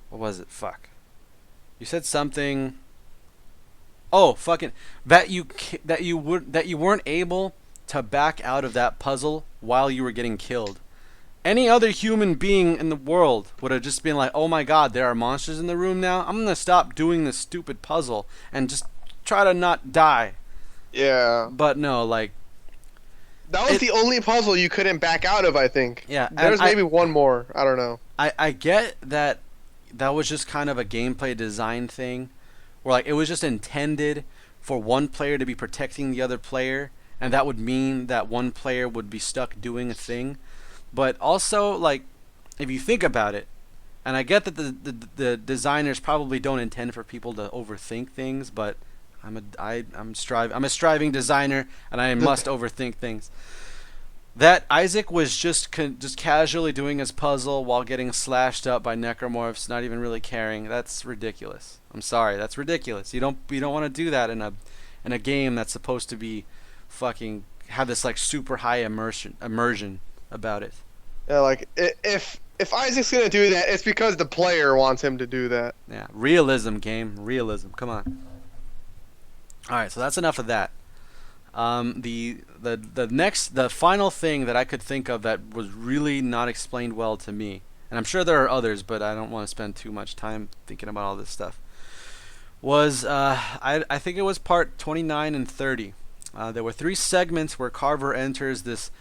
What was it? Fuck. You said something. Oh, fucking that you weren't able to back out of that puzzle while you were getting killed. Any other human being in the world would have just been like, "Oh my god, there are monsters in the room now. I'm going to stop doing this stupid puzzle and just try to not die." yeah. But no, like That was it the only puzzle you couldn't back out of, I think. yeah, and There's maybe one more. I don't know. I get that that was just kind of a gameplay design thing where like it was just intended for one player to be protecting the other player, and that would mean that one player would be stuck doing a thing. But also, like, if you think about it, and I get that the designers probably don't intend for people to overthink things, but I'm a striving designer, and I must overthink things. That Isaac was just casually doing his puzzle while getting slashed up by necromorphs, not even really caring. That's ridiculous. I'm sorry, that's ridiculous. You don't want to do that in a game that's supposed to be fucking have this like super high immersion about it. Yeah, like if Isaac's gonna do that, it's because the player wants him to do that. Yeah, realism game, realism. Come on. All right, so that's enough of that. The final thing that I could think of that was really not explained well to me, and I'm sure there are others, but I don't want to spend too much time thinking about all this stuff. Was I think it was part 29 and 30. There were 3 segments where Carver enters this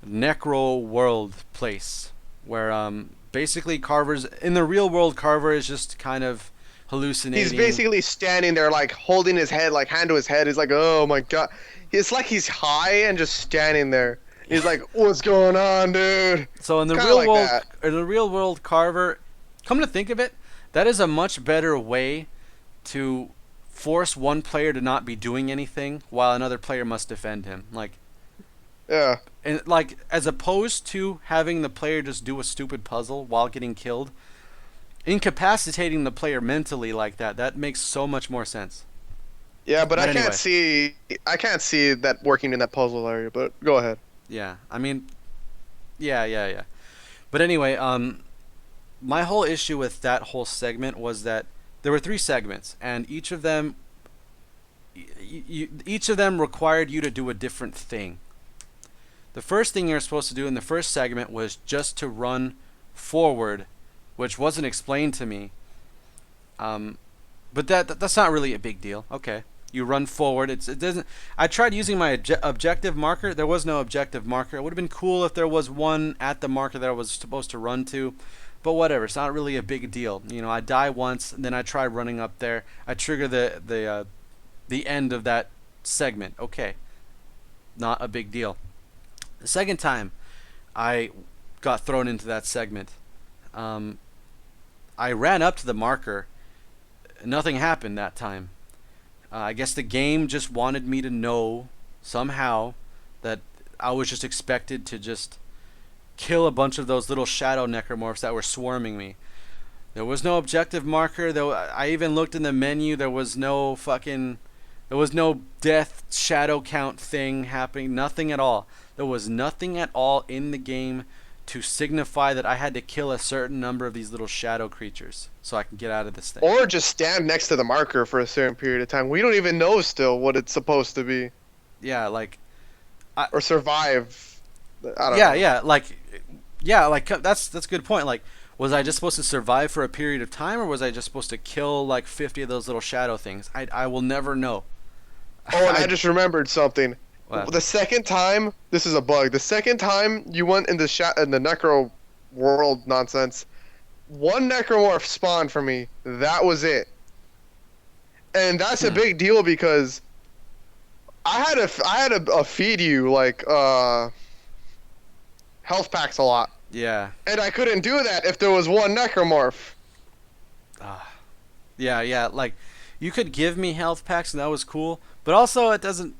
necro world place, where basically Carver's in the real world. Carver is just kind of hallucinating. He's basically standing there, like holding his head, like hand to his head. He's like, "Oh my god!" It's like he's high and just standing there. He's like, "What's going on, dude?" So in the Kinda real like world, that. in the real world, Carver, come to think of it, that is a much better way to force one player to not be doing anything while another player must defend him. Yeah. And like as opposed to having the player just do a stupid puzzle while getting killed, incapacitating the player mentally like that makes so much more sense. Yeah, but But I anyway. can't see that working in that puzzle area. But go ahead. Yeah, I mean, yeah. But anyway, my whole issue with that whole segment was that there were 3 segments, and each of them, each of them required you to do a different thing. The first thing you're supposed to do in the first segment was just to run forward, which wasn't explained to me. But that's not really a big deal. Okay, you run forward. It doesn't. I tried using my objective marker. There was no objective marker. It would have been cool if there was one at the marker that I was supposed to run to. But whatever. It's not really a big deal. You know, I die once, and then I try running up there. I trigger the end of that segment. Okay, not a big deal. The second time I got thrown into that segment, I ran up to the marker. Nothing happened that time. I guess the game just wanted me to know somehow that I was just expected to just kill a bunch of those little shadow necromorphs that were swarming me. There was no objective marker. Though I even looked in the menu. There was no death shadow count thing happening. Nothing at all. There was nothing at all in the game to signify that I had to kill a certain number of these little shadow creatures so I can get out of this thing. Or just stand next to the marker for a certain period of time. We don't even know still what it's supposed to be. Yeah, like Or survive. I don't yeah, know. yeah, that's a good point. Like, was I just supposed to survive for a period of time, or was I just supposed to kill like 50 of those little shadow things? I will never know. Oh, and I just remembered something. What? The second time, this is a bug. The second time you went in the necro world nonsense, one necromorph spawned for me. That was it. And that's a big deal because I had a feed you like health packs a lot, Yeah. and I couldn't do that if there was one necromorph. Ah. Yeah, yeah. Like, you could give me health packs and that was cool, but also it doesn't.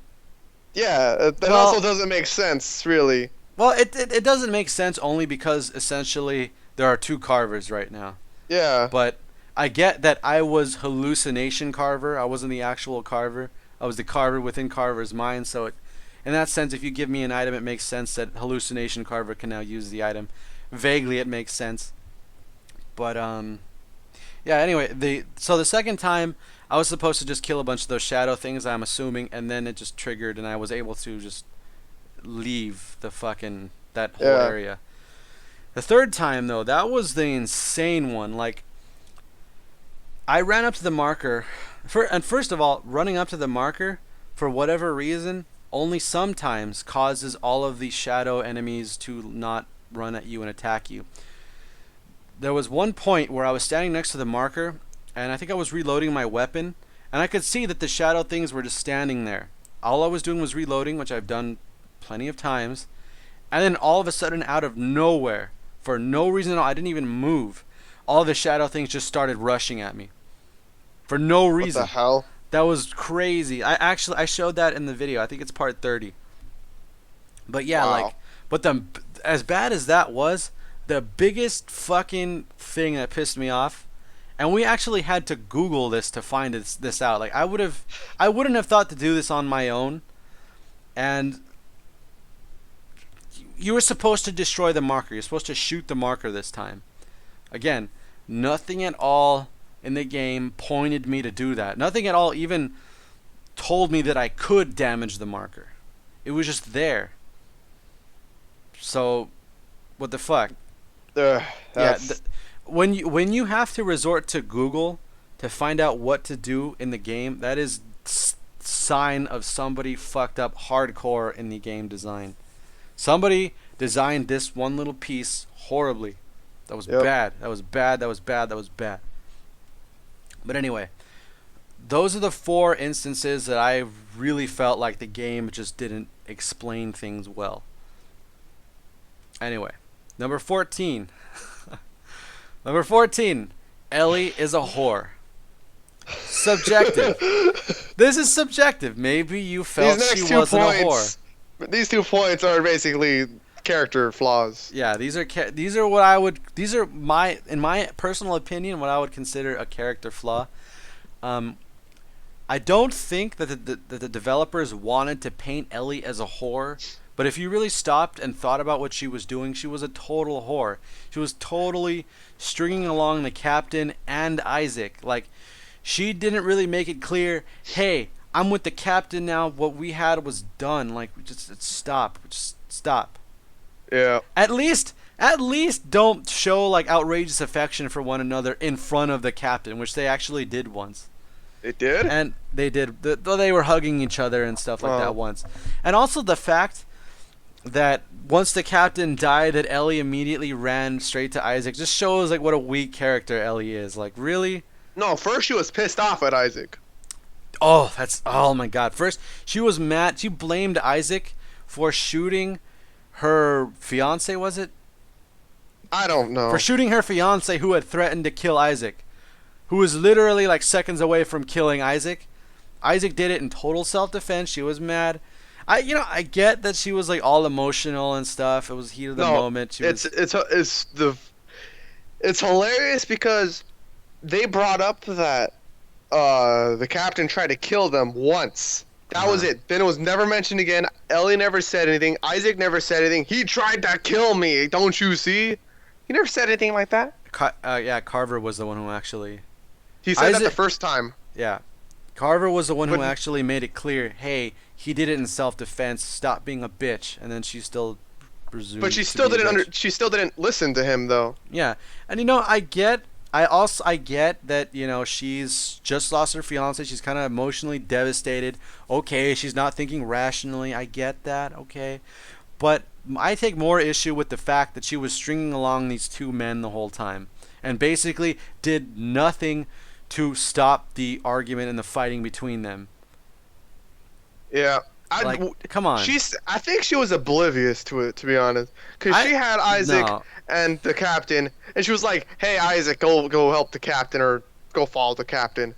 Yeah, that also Well, doesn't make sense, really. it doesn't make sense only because essentially there are two carvers right now. Yeah, But I get that I was hallucination carver. I wasn't the actual carver. I was the carver within carver's mind. So in that sense, if you give me an item, it makes sense that hallucination carver can now use the item. Vaguely, it makes sense. But yeah. Anyway, the second time I was supposed to just kill a bunch of those shadow things. I'm assuming, and then it just triggered, and I was able to just leave the fucking that whole yeah. area. The third time though, that was the insane one. Like, I ran up to the marker, and first of all, running up to the marker, for whatever reason, only sometimes causes all of the shadow enemies to not run at you and attack you. There was one point where I was standing next to the marker, and I think I was reloading my weapon, and I could see that the shadow things were just standing there. All I was doing was reloading, which I've done plenty of times, and then all of a sudden, out of nowhere, for no reason at all, I didn't even move, all the shadow things just started rushing at me. For no What the reason. hell? That was crazy. I showed that in the video. I think it's part 30. But yeah, Wow. but the as bad as that was, the biggest fucking thing that pissed me off, and we actually had to Google this to find this out. Like, I wouldn't have thought to do this on my own. And you were supposed to destroy the marker. You're supposed to shoot the marker this time. Again, nothing at all in the game pointed me to do that. Nothing at all even told me that I could damage the marker. It was just there. So, what the fuck? Ugh, Yeah, that's when you have to resort to Google to find out what to do in the game, that is sign of somebody fucked up hardcore in the game design. Somebody designed this one little piece horribly. That was Yep. bad. That was bad. That was bad. That was bad. But anyway, those are the four instances that I really felt like the game just didn't explain things well. Anyway, number 14. Number 14. Ellie is a whore. Subjective. This is subjective. Maybe you felt these she next two wasn't a whore. points. These 2 points are basically character flaws. Yeah, these are what I would these are my in my personal opinion what I would consider a character flaw. I don't think that the developers wanted to paint Ellie as a whore, but if you really stopped and thought about what she was doing, she was a total whore. She was totally stringing along the captain and Isaac. Like, she didn't really make it clear, hey, I'm with the captain now. What we had was done. Like, just stop. Just stop. Yeah. At least don't show like outrageous affection for one another in front of the captain, which they actually did once. It did? And they did. They were hugging each other and stuff like Oh. that once. And also the fact that once the captain died, that Ellie immediately ran straight to Isaac just shows like what a weak character Ellie is. Like, really? No, first she was pissed off at Isaac. Oh my god. First, she was mad. She blamed Isaac for shooting her fiance, was it? I don't know. For shooting her fiance who had threatened to kill Isaac. Who was literally like seconds away from killing Isaac. Isaac did it in total self-defense. She was mad. I get that she was like all emotional and stuff. It was heat of the moment. She was, it's hilarious because they brought up that the captain tried to kill them once. That was it. Then it was never mentioned again. Ellie never said anything. Isaac never said anything. He tried to kill me. Don't you see? He never said anything like that. yeah, Carver was the one who actually. He said that Isaac- the first time. Yeah, Carver was the one who But- actually made it clear. Hey, he did it in self-defense. Stop being a bitch. And then she still presumed. But she to still be a didn't bitch. she still didn't listen to him though. Yeah, and I get. I get that she's just lost her fiance. She's kind of emotionally devastated. Okay, she's not thinking rationally. I get that. Okay, but I take more issue with the fact that she was stringing along these two men the whole time and basically did nothing to stop the argument and the fighting between them. Yeah. Like, come on. I think she was oblivious to it, to be honest, because I she had Isaac no. and the captain, and she was like, "Hey, Isaac, go help the captain, or go follow the captain."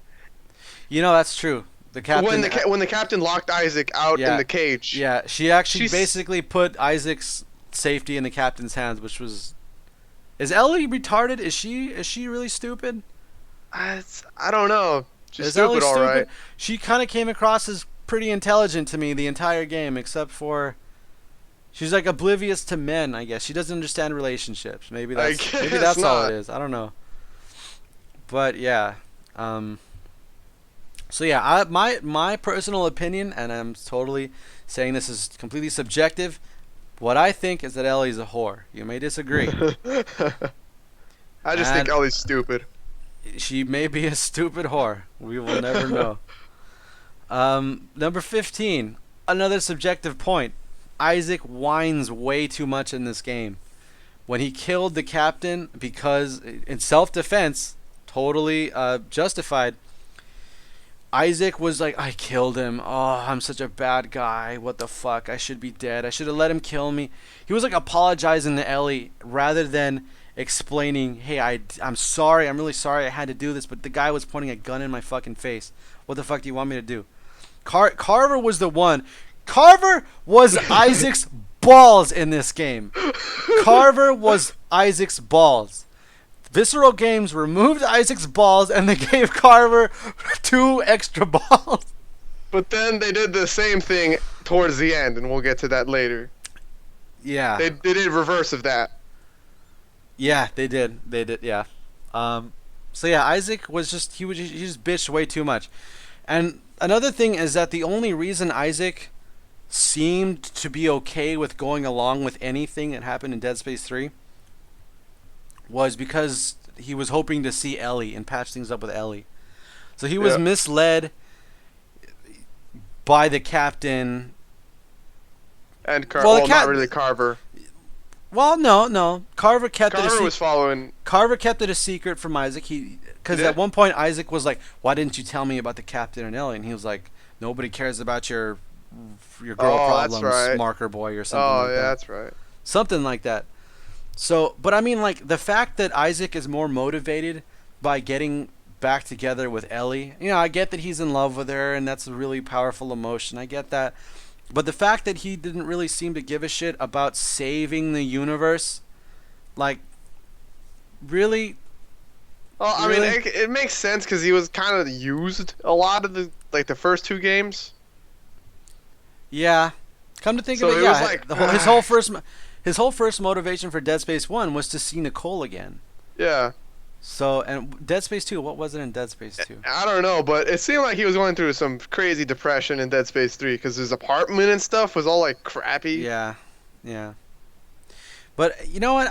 You know that's true. The captain. When the captain locked Isaac out in Yeah, the cage, yeah. She actually she's basically put Isaac's safety in the captain's hands, which was. Is Ellie retarded? Is she really stupid? I don't know. She's Is Ellie stupid, all right. stupid? She kind of came across as pretty intelligent to me the entire game, except for she's like oblivious to men. I guess she doesn't understand relationships. Maybe I that's guess all not. it is. I don't know. But yeah. Um, so yeah, my personal opinion, and I'm totally saying this is completely subjective. What I think is that Ellie's a whore. You may disagree. I just think And Ellie's stupid. she may be a stupid whore. We will never know. Number 15. Another subjective point. Isaac whines way too much in this game. When he killed the captain, because in self-defense, totally justified, Isaac was like, I killed him. Oh, I'm such a bad guy. What the fuck? I should be dead. I should have let him kill me. He was like apologizing to Ellie rather than explaining, hey, I'm sorry. I'm really sorry I had to do this. But the guy was pointing a gun in my fucking face. What the fuck do you want me to do? Carver was the one. Carver was Isaac's balls in this game. Carver was Isaac's balls. Visceral Games removed Isaac's balls and they gave Carver 2 extra balls. But then they did the same thing towards the end, and we'll get to that later. Yeah. They did reverse of that. Yeah, they did. They did, yeah. So yeah, Isaac was just he just bitched way too much. And another thing is that the only reason Isaac seemed to be okay with going along with anything that happened in Dead Space 3 was because he was hoping to see Ellie and patch things up with Ellie. So he was misled by the captain. And not really Carver. Well, no. Carver kept it. Carver was following. Carver kept it a secret from Isaac. Because at one point Isaac was like, "Why didn't you tell me about the captain and Ellie?" And he was like, "Nobody cares about your girl problems, right. marker boy, or something like that." Oh, yeah, that's right. Something like that. So, but I mean, like, the fact that Isaac is more motivated by getting back together with Ellie, you know, I get that he's in love with her, and that's a really powerful emotion. I get that. But the fact that he didn't really seem to give a shit about saving the universe, like, really? Well, I Really? mean, it makes sense because he was kind of used a lot of the first 2 games. Yeah. Come to think So of it, it yeah. was like, His whole first motivation for Dead Space 1 was to see Nicole again. Yeah. So, and Dead Space 2, what was it in Dead Space 2? I don't know, but it seemed like he was going through some crazy depression in Dead Space 3 because his apartment and stuff was all like crappy. Yeah. But you know what?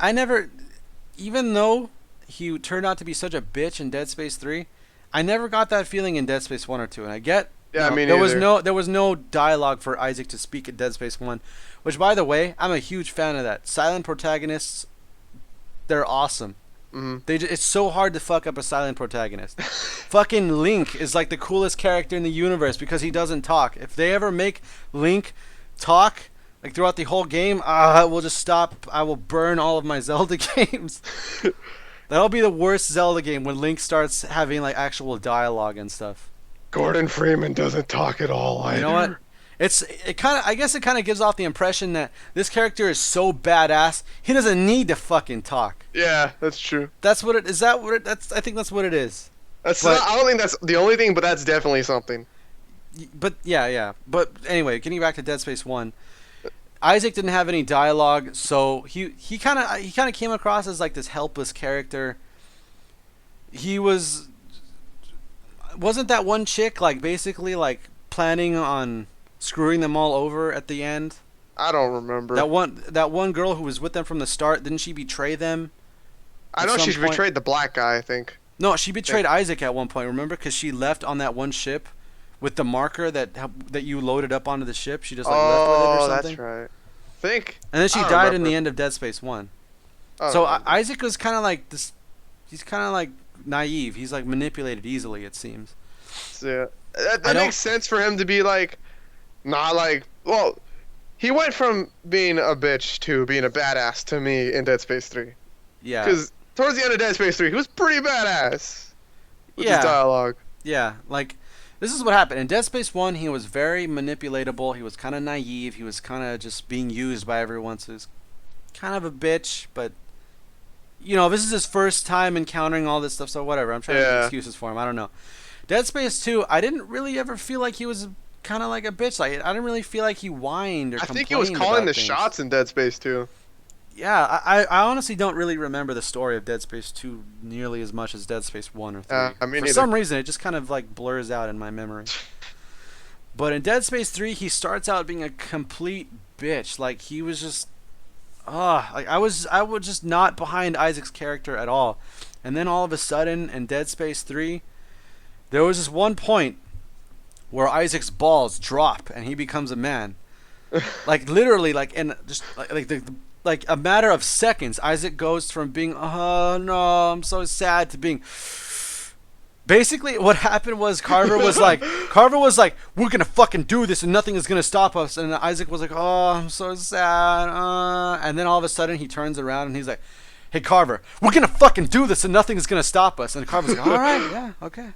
Even though he turned out to be such a bitch in Dead Space 3, I never got that feeling in Dead Space 1 or 2. And I get Yeah, me there neither. was no dialogue for Isaac to speak in Dead Space 1, which, by the way, I'm a huge fan of that. Silent protagonists, they're awesome. Mm-hmm. It's so hard to fuck up a silent protagonist. Fucking Link is like the coolest character in the universe because he doesn't talk. If they ever make Link talk, like throughout the whole game, I will just stop. I will burn all of my Zelda games. That'll be the worst Zelda game when Link starts having like actual dialogue and stuff. Gordon Freeman doesn't talk at all either. You know what? I guess it kind of gives off the impression that this character is so badass, he doesn't need to fucking talk. Yeah, that's true. That's what it is. I think that's what it is. I don't think that's the only thing, but that's definitely something. But yeah. But anyway, getting back to Dead Space 1, Isaac didn't have any dialogue, so he kind of came across as like this helpless character. Wasn't that one chick like basically like planning on screwing them all over at the end? I don't remember. That one girl who was with them from the start, didn't she betray them? I know she betrayed the black guy, I think. No, she betrayed Isaac at one point. Remember, because she left on that one ship with the marker that you loaded up onto the ship. She just like left with it or something. That's right. Think. And then she I don't died in remember. the end of Dead Space 1. So Isaac was kind of like this. He's kind of like naive. He's like manipulated easily, it seems. yeah, that makes sense for him to be like Not like, well, he went from being a bitch to being a badass to me in Dead Space 3. Yeah. Because towards the end of Dead Space 3, he was pretty badass with his Yeah. dialogue. Yeah. Like, this is what happened. In Dead Space 1, he was very manipulatable. He was kind of naive. He was kind of just being used by everyone. So he was kind of a bitch. But, you know, this is his first time encountering all this stuff. So whatever. I'm trying to make excuses for him. I don't know. Dead Space 2, I didn't really ever feel like he was kind of like a bitch. Like, I didn't really feel like he whined or I complained think he was calling about the things. shots in Dead Space 2. Yeah, I honestly don't really remember the story of Dead Space 2 nearly as much as Dead Space 1 or 3. I mean, For neither. some reason, it just kind of like blurs out in my memory. But in Dead Space 3, he starts out being a complete bitch. Like, he was just... like, I was just not behind Isaac's character at all. And then all of a sudden, in Dead Space 3, there was this one point where Isaac's balls drop and he becomes a man. Like, literally, like, in just like like a matter of seconds, Isaac goes from being, oh no, I'm so sad, to being... Basically, what happened was Carver was like, we're gonna fucking do this and nothing is gonna stop us. And Isaac was like, oh, I'm so sad. And then all of a sudden he turns around and he's like, hey Carver, we're gonna fucking do this and nothing is gonna stop us. And Carver's like, all right, yeah, okay.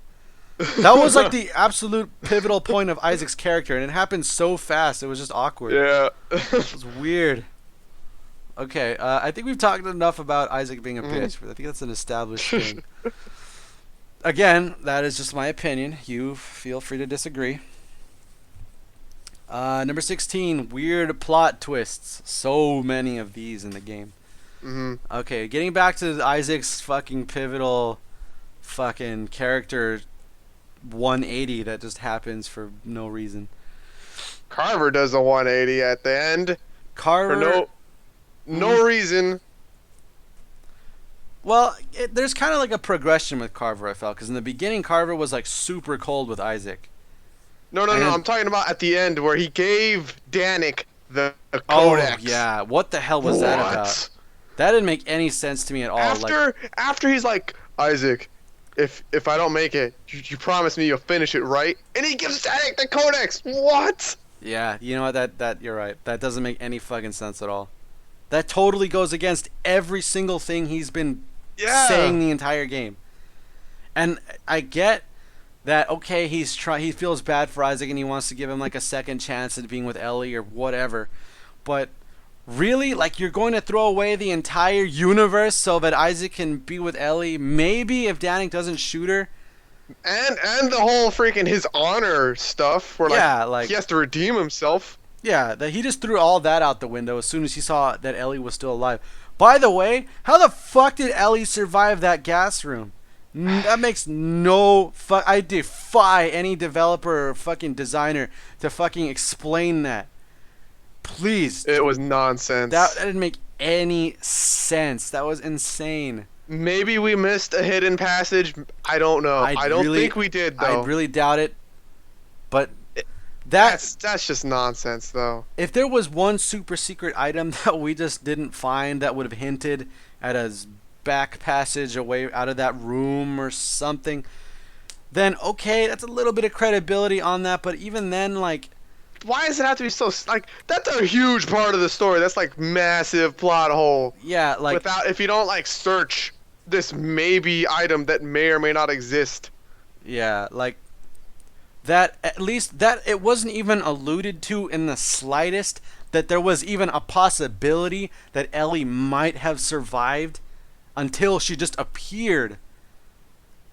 That was like the absolute pivotal point of Isaac's character, and it happened so fast. It was just awkward. Yeah. It was weird. Okay, I think we've talked enough about Isaac being a bitch, but I think that's an established thing. Again, that is just my opinion. You feel free to disagree. Number 16, weird plot twists. So many of these in the game. Okay, getting back to Isaac's fucking pivotal fucking character 180 that just happens for no reason. Carver does a 180 at the end. Carver... For no reason. Well, there's kind of like a progression with Carver, I felt. Because in the beginning, Carver was like super cold with Isaac. No, I'm talking about at the end where he gave Danik the codex. Oh, yeah. What the hell was that about? That didn't make any sense to me at all. After he's like, Isaac, if I don't make it, you promise me you'll finish it, right? And he gives Danik the codex. What? Yeah, you know what? That you're right. That doesn't make any fucking sense at all. That totally goes against every single thing he's been saying the entire game. And I get that, okay, he feels bad for Isaac and he wants to give him like a second chance at being with Ellie or whatever. But really, like, you're going to throw away the entire universe so that Isaac can be with Ellie? Maybe if Danik doesn't shoot her. And the whole freaking his honor stuff where like he has to redeem himself. Yeah, that he just threw all that out the window as soon as he saw that Ellie was still alive. By the way, how the fuck did Ellie survive that gas room? That makes no fuck. I defy any developer or fucking designer to fucking explain that. Please. It was nonsense. That didn't make any sense. That was insane. Maybe we missed a hidden passage. I don't know. I don't think we did, though. I really doubt it. But that's just nonsense, though. If there was one super secret item that we just didn't find that would have hinted at a back passage away out of that room or something, then okay, that's a little bit of credibility on that. But even then, like, why does it have to be so, like, that's a huge part of the story. That's like massive plot hole. Yeah, like, if you don't like search this maybe item that may or may not exist. Yeah, like, that, at least that it wasn't even alluded to in the slightest that there was even a possibility that Ellie might have survived until she just appeared.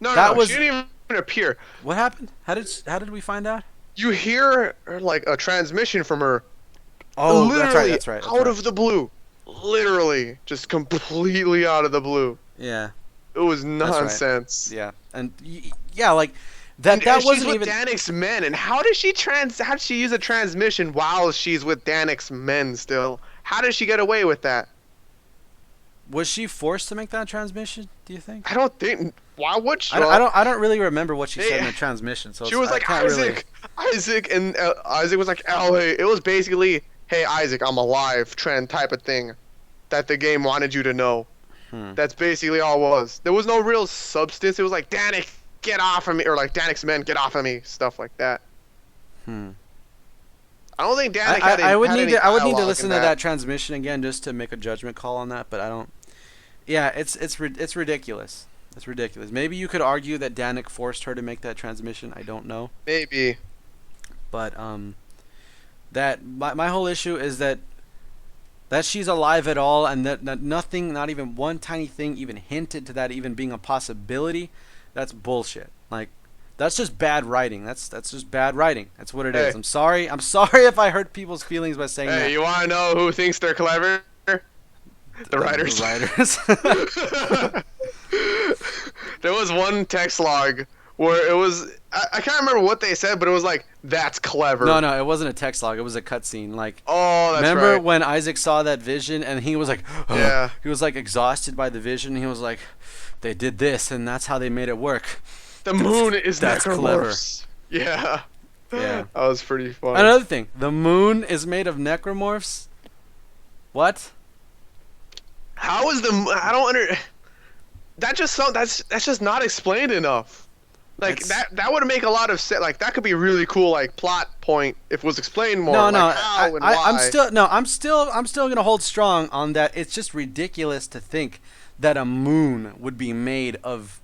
No, she didn't even appear. What happened? How did we find out? You hear like a transmission from her. Oh, literally that's right. Out of the blue. Literally, just completely out of the blue. Yeah. It was nonsense. Right. Yeah, and yeah, like that wasn't even. She's with even Danik's men, and how does she use a transmission while she's with Danik's men still? How does she get away with that? Was she forced to make that transmission? Do you think? I don't think. Why would she? I don't really remember what she said in the transmission. So she was like Isaac, and Isaac was like, oh, hey. It was basically, hey Isaac, I'm alive, type of thing, that the game wanted you to know. That's basically all it was. There was no real substance. It was like, Danik, get off of me, or like Danik's men, get off of me, stuff like that. I don't think Danik had I would had need any to I would need to dialogue listen in to that transmission again just to make a judgment call on that, but I don't. Yeah, it's ridiculous. It's ridiculous. Maybe you could argue that Danik forced her to make that transmission. I don't know. Maybe. But that my whole issue is that she's alive at all, and that nothing, not even one tiny thing, even hinted to that even being a possibility. That's bullshit. Like, that's just bad writing. That's just bad writing. That's what it is. I'm sorry if I hurt people's feelings by saying that. Hey, you want to know who thinks they're clever? The writers. The writers. There was one text log where it was I can't remember what they said, but it was like, that's clever. No, it wasn't a text log. It was a cutscene. Like, oh, that's remember right. when Isaac saw that vision and he was like, yeah, he was like exhausted by the vision. He was like, they did this and that's how they made it work. The moon is that's clever. Yeah. Yeah. That was pretty fun. Another thing, the moon is made of necromorphs. What? How is I don't that's just not explained enough. Like, that would make a lot of sense. Like, that could be a really cool, like, plot point if it was explained more. No, like how and why. I'm still gonna hold strong on that. It's just ridiculous to think that a moon would be made of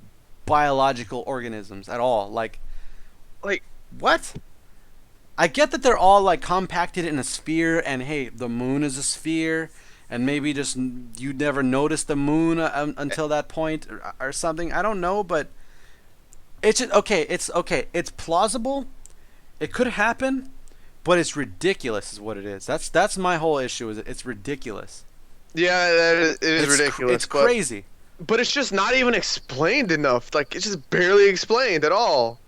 biological organisms at all. Like what? I get that they're all like compacted in a sphere, and hey, the moon is a sphere, and maybe just you never noticed the moon until that point or something. I don't know, but it's just, okay. It's plausible. It could happen, but it's ridiculous, is what it is. That's my whole issue. Is it's ridiculous. Yeah, it is ridiculous. It's crazy. But it's just not even explained enough. Like, it's just barely explained at all.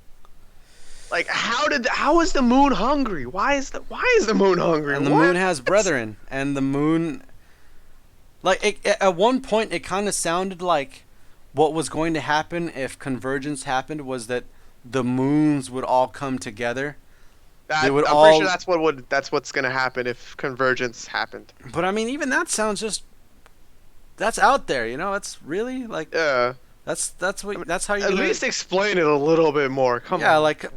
Like, how is the moon hungry? Why is the moon hungry? And the moon has brethren, and the moon, like, at one point it kind of sounded like what was going to happen if convergence happened was that the moons would all come together. I'm pretty sure that's what's gonna happen if convergence happened. But I mean, even that sounds that's out there, you know. It's really like, yeah. That's how you at least explain it a little bit more. Come on. Yeah, like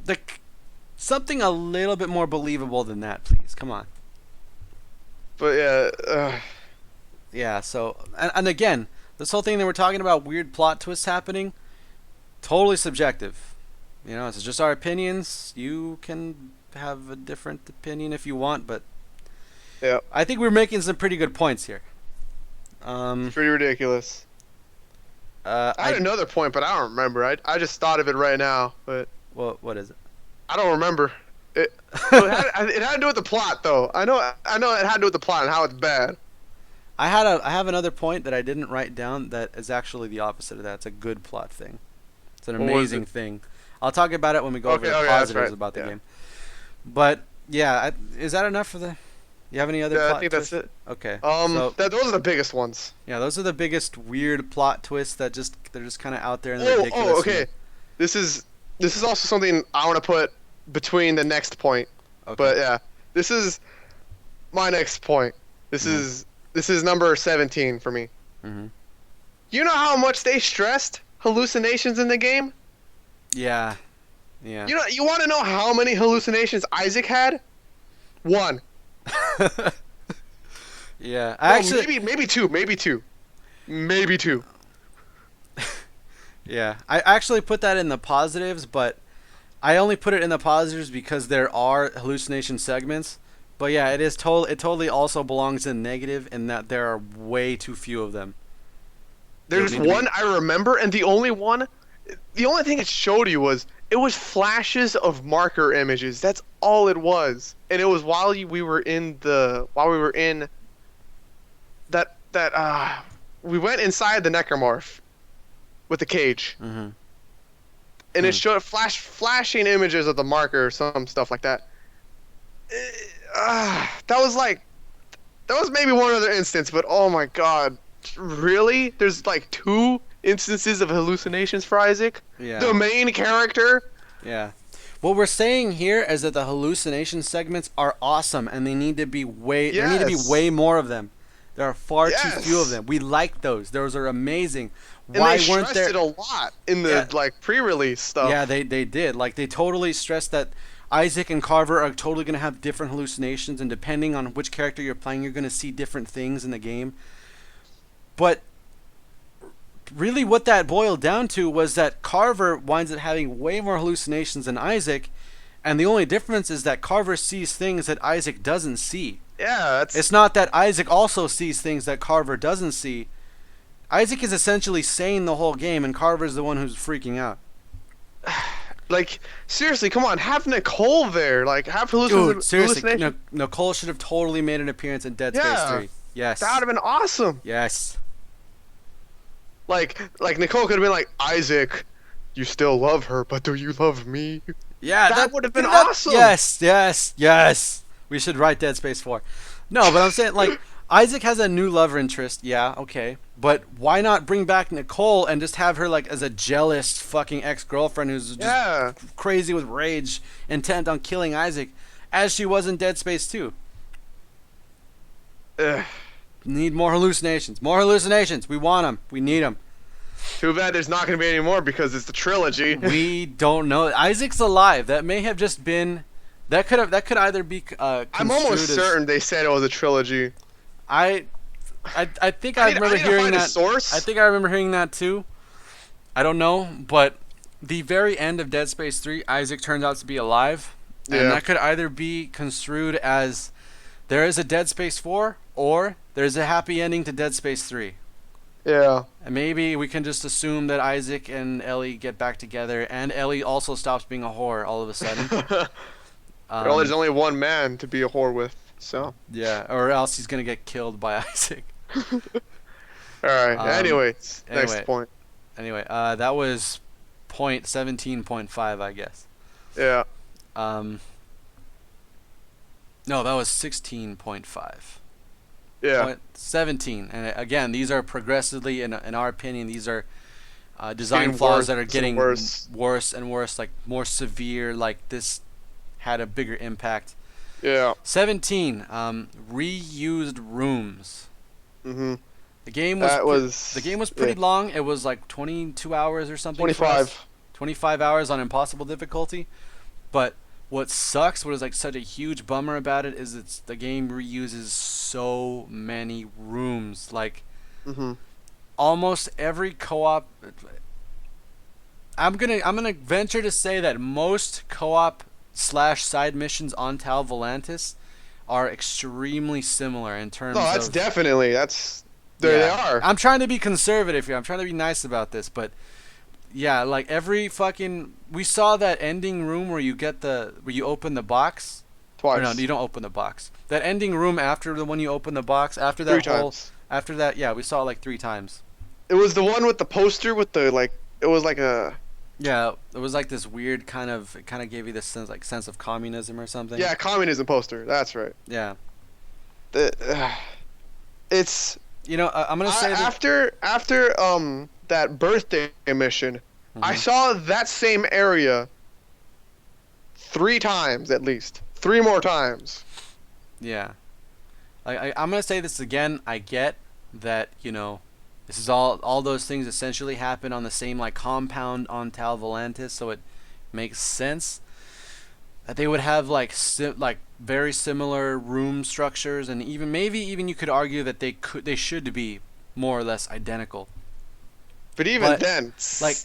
something a little bit more believable than that, please. Come on. But yeah. Yeah. So and again, this whole thing that we're talking about, weird plot twists happening, totally subjective. You know, it's just our opinions. You can have a different opinion if you want, but yeah, I think we're making some pretty good points here. It's pretty ridiculous. I had another point, but I don't remember. I just thought of it right now, but what is it? I don't remember. It had to do with the plot, though. I know it had to do with the plot and how it's bad. I have another point that I didn't write down that is actually the opposite of that. It's a good plot thing. It's an amazing thing. I'll talk about it when we go over the positives about the game. But yeah, is that enough for the? You have any other plot I think twists? that's it. Okay. Those are the biggest ones. Yeah, those are the biggest weird plot twists that they're just kind of out there and they're ridiculous. Oh, okay. This is also something I want to put between the next point. Okay. But yeah, this is my next point. This is number 17 for me. Mm-hmm. You know how much they stressed hallucinations in the game? Yeah. Yeah. You want to know how many hallucinations Isaac had? 1. Yeah, maybe two. Yeah, I actually put that in the positives, but I only put it in the positives because there are hallucination segments. But yeah, it totally also belongs in negative in that there are way too few of them. There's one I remember, and the only thing it showed you was flashes of marker images. That's all it was, and it was while we were in that we went inside the necromorph with the cage, mm-hmm. and it showed flashing images of the marker, or some stuff like that. That was maybe one other instance, but oh my god, really? There's like 2 instances of hallucinations for Isaac? Yeah. The main character? Yeah. What we're saying here is that the hallucination segments are awesome, and they need to be way more of them. There are far too few of them. We like those. Those are amazing. Why and they weren't there? Stressed it a lot in the pre-release stuff. Yeah, they did. Like, they totally stressed that. Isaac and Carver are totally going to have different hallucinations, and depending on which character you're playing, you're going to see different things in the game. But really what that boiled down to was that Carver winds up having way more hallucinations than Isaac, and the only difference is that Carver sees things that Isaac doesn't see. Yeah, It's not that Isaac also sees things that Carver doesn't see. Isaac is essentially sane the whole game, and Carver's the one who's freaking out. like seriously, come on, have Nicole there. Like have Dude, seriously, hallucination. Nicole should have totally made an appearance in Dead Space Yeah. 3. Yes. That would have been awesome. Yes. Like Nicole could have been like, Isaac, you still love her, but do you love me? Yeah, That would have been awesome. Yes, yes, yes. We should write Dead Space 4. No, but I'm saying, like, Isaac has a new love interest. Yeah, okay. But why not bring back Nicole and just have her, like, as a jealous fucking ex-girlfriend who's just crazy with rage, intent on killing Isaac, as she was in Dead Space 2? Ugh. Need more hallucinations. More hallucinations. We want them. We need them. Too bad there's not going to be any more because it's the trilogy. We don't know. Isaac's alive. That may have just been. That could either be. I'm almost certain they said it was a trilogy. I think I remember hearing that. Source. I think I remember hearing that too. I don't know, but the very end of Dead Space 3, Isaac turns out to be alive, and that could either be construed as there is a Dead Space 4 or there's a happy ending to Dead Space 3. Yeah. And maybe we can just assume that Isaac and Ellie get back together, and Ellie also stops being a whore all of a sudden. Well, there's only one man to be a whore with, so. Yeah, or else he's gonna get killed by Isaac. Alright, anyway, next anyway. point. Anyway, that was point 17.5, I guess. Yeah. No, that was 16.5. Yeah. Point 17, and again, these are progressively, in our opinion, these are design Getting flaws worse that are and getting worse. worse and worse, like more severe. Like this had a bigger impact. Yeah. 17, reused rooms. Mhm. The game was pretty long. It was like 22 hours or something. 25. 25 hours on impossible difficulty. But what sucks, what is like such a huge bummer about it, is the game reuses so many rooms. Like Mhm. almost every co-op. I'm gonna venture to say that most co-op / side missions on Tal Volantis are extremely similar in terms No, of. that's definitely there they are. I'm trying to be conservative here. I'm trying to be nice about this, but yeah, like every fucking. We saw that ending room where you open the box. Twice. Or no, you don't open the box. That ending room after the one you open the box, after that 3 whole. times. After that, yeah, we saw it like 3 times. It was the one with the poster with the it was like a. Yeah, it was like this weird kind of. It kind of gave you this sense of communism or something. Yeah, communism poster. That's right. Yeah. It's. You know, I'm gonna say that. After that birthday mission, I Mhm. saw that same area 3 times at least. 3 more times. Yeah. I'm gonna say this again. I get that, this is all those things essentially happen on the same like compound on Tal Volantis, so it makes sense that they would have like very similar room structures, and maybe even you could argue that they should be more or less identical. But even But, then,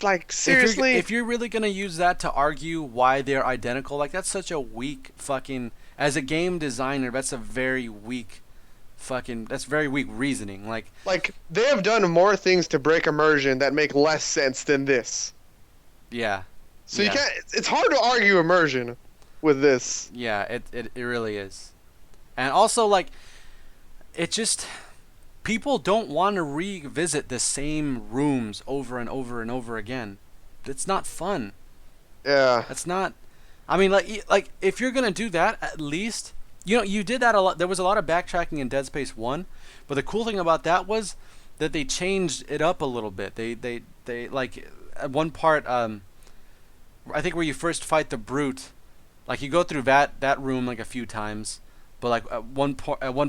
like seriously, if you're really gonna use that to argue why they're identical, like that's such a weak fucking. As a game designer, that's a very weak that's very weak reasoning. Like they have done more things to break immersion that make less sense than this. yeah. So Yeah. you can't. It's hard to argue immersion with this. Yeah, it really is. And also, like, it just. People don't want to revisit the same rooms over and over and over again. It's not fun. Yeah. That's not. I mean, like if you're going to do that, at least. You did that a lot. There was a lot of backtracking in Dead Space 1. But the cool thing about that was that they changed it up a little bit. They like, at one part, I think where you first fight the brute. Like you go through that room like a few times, but like at one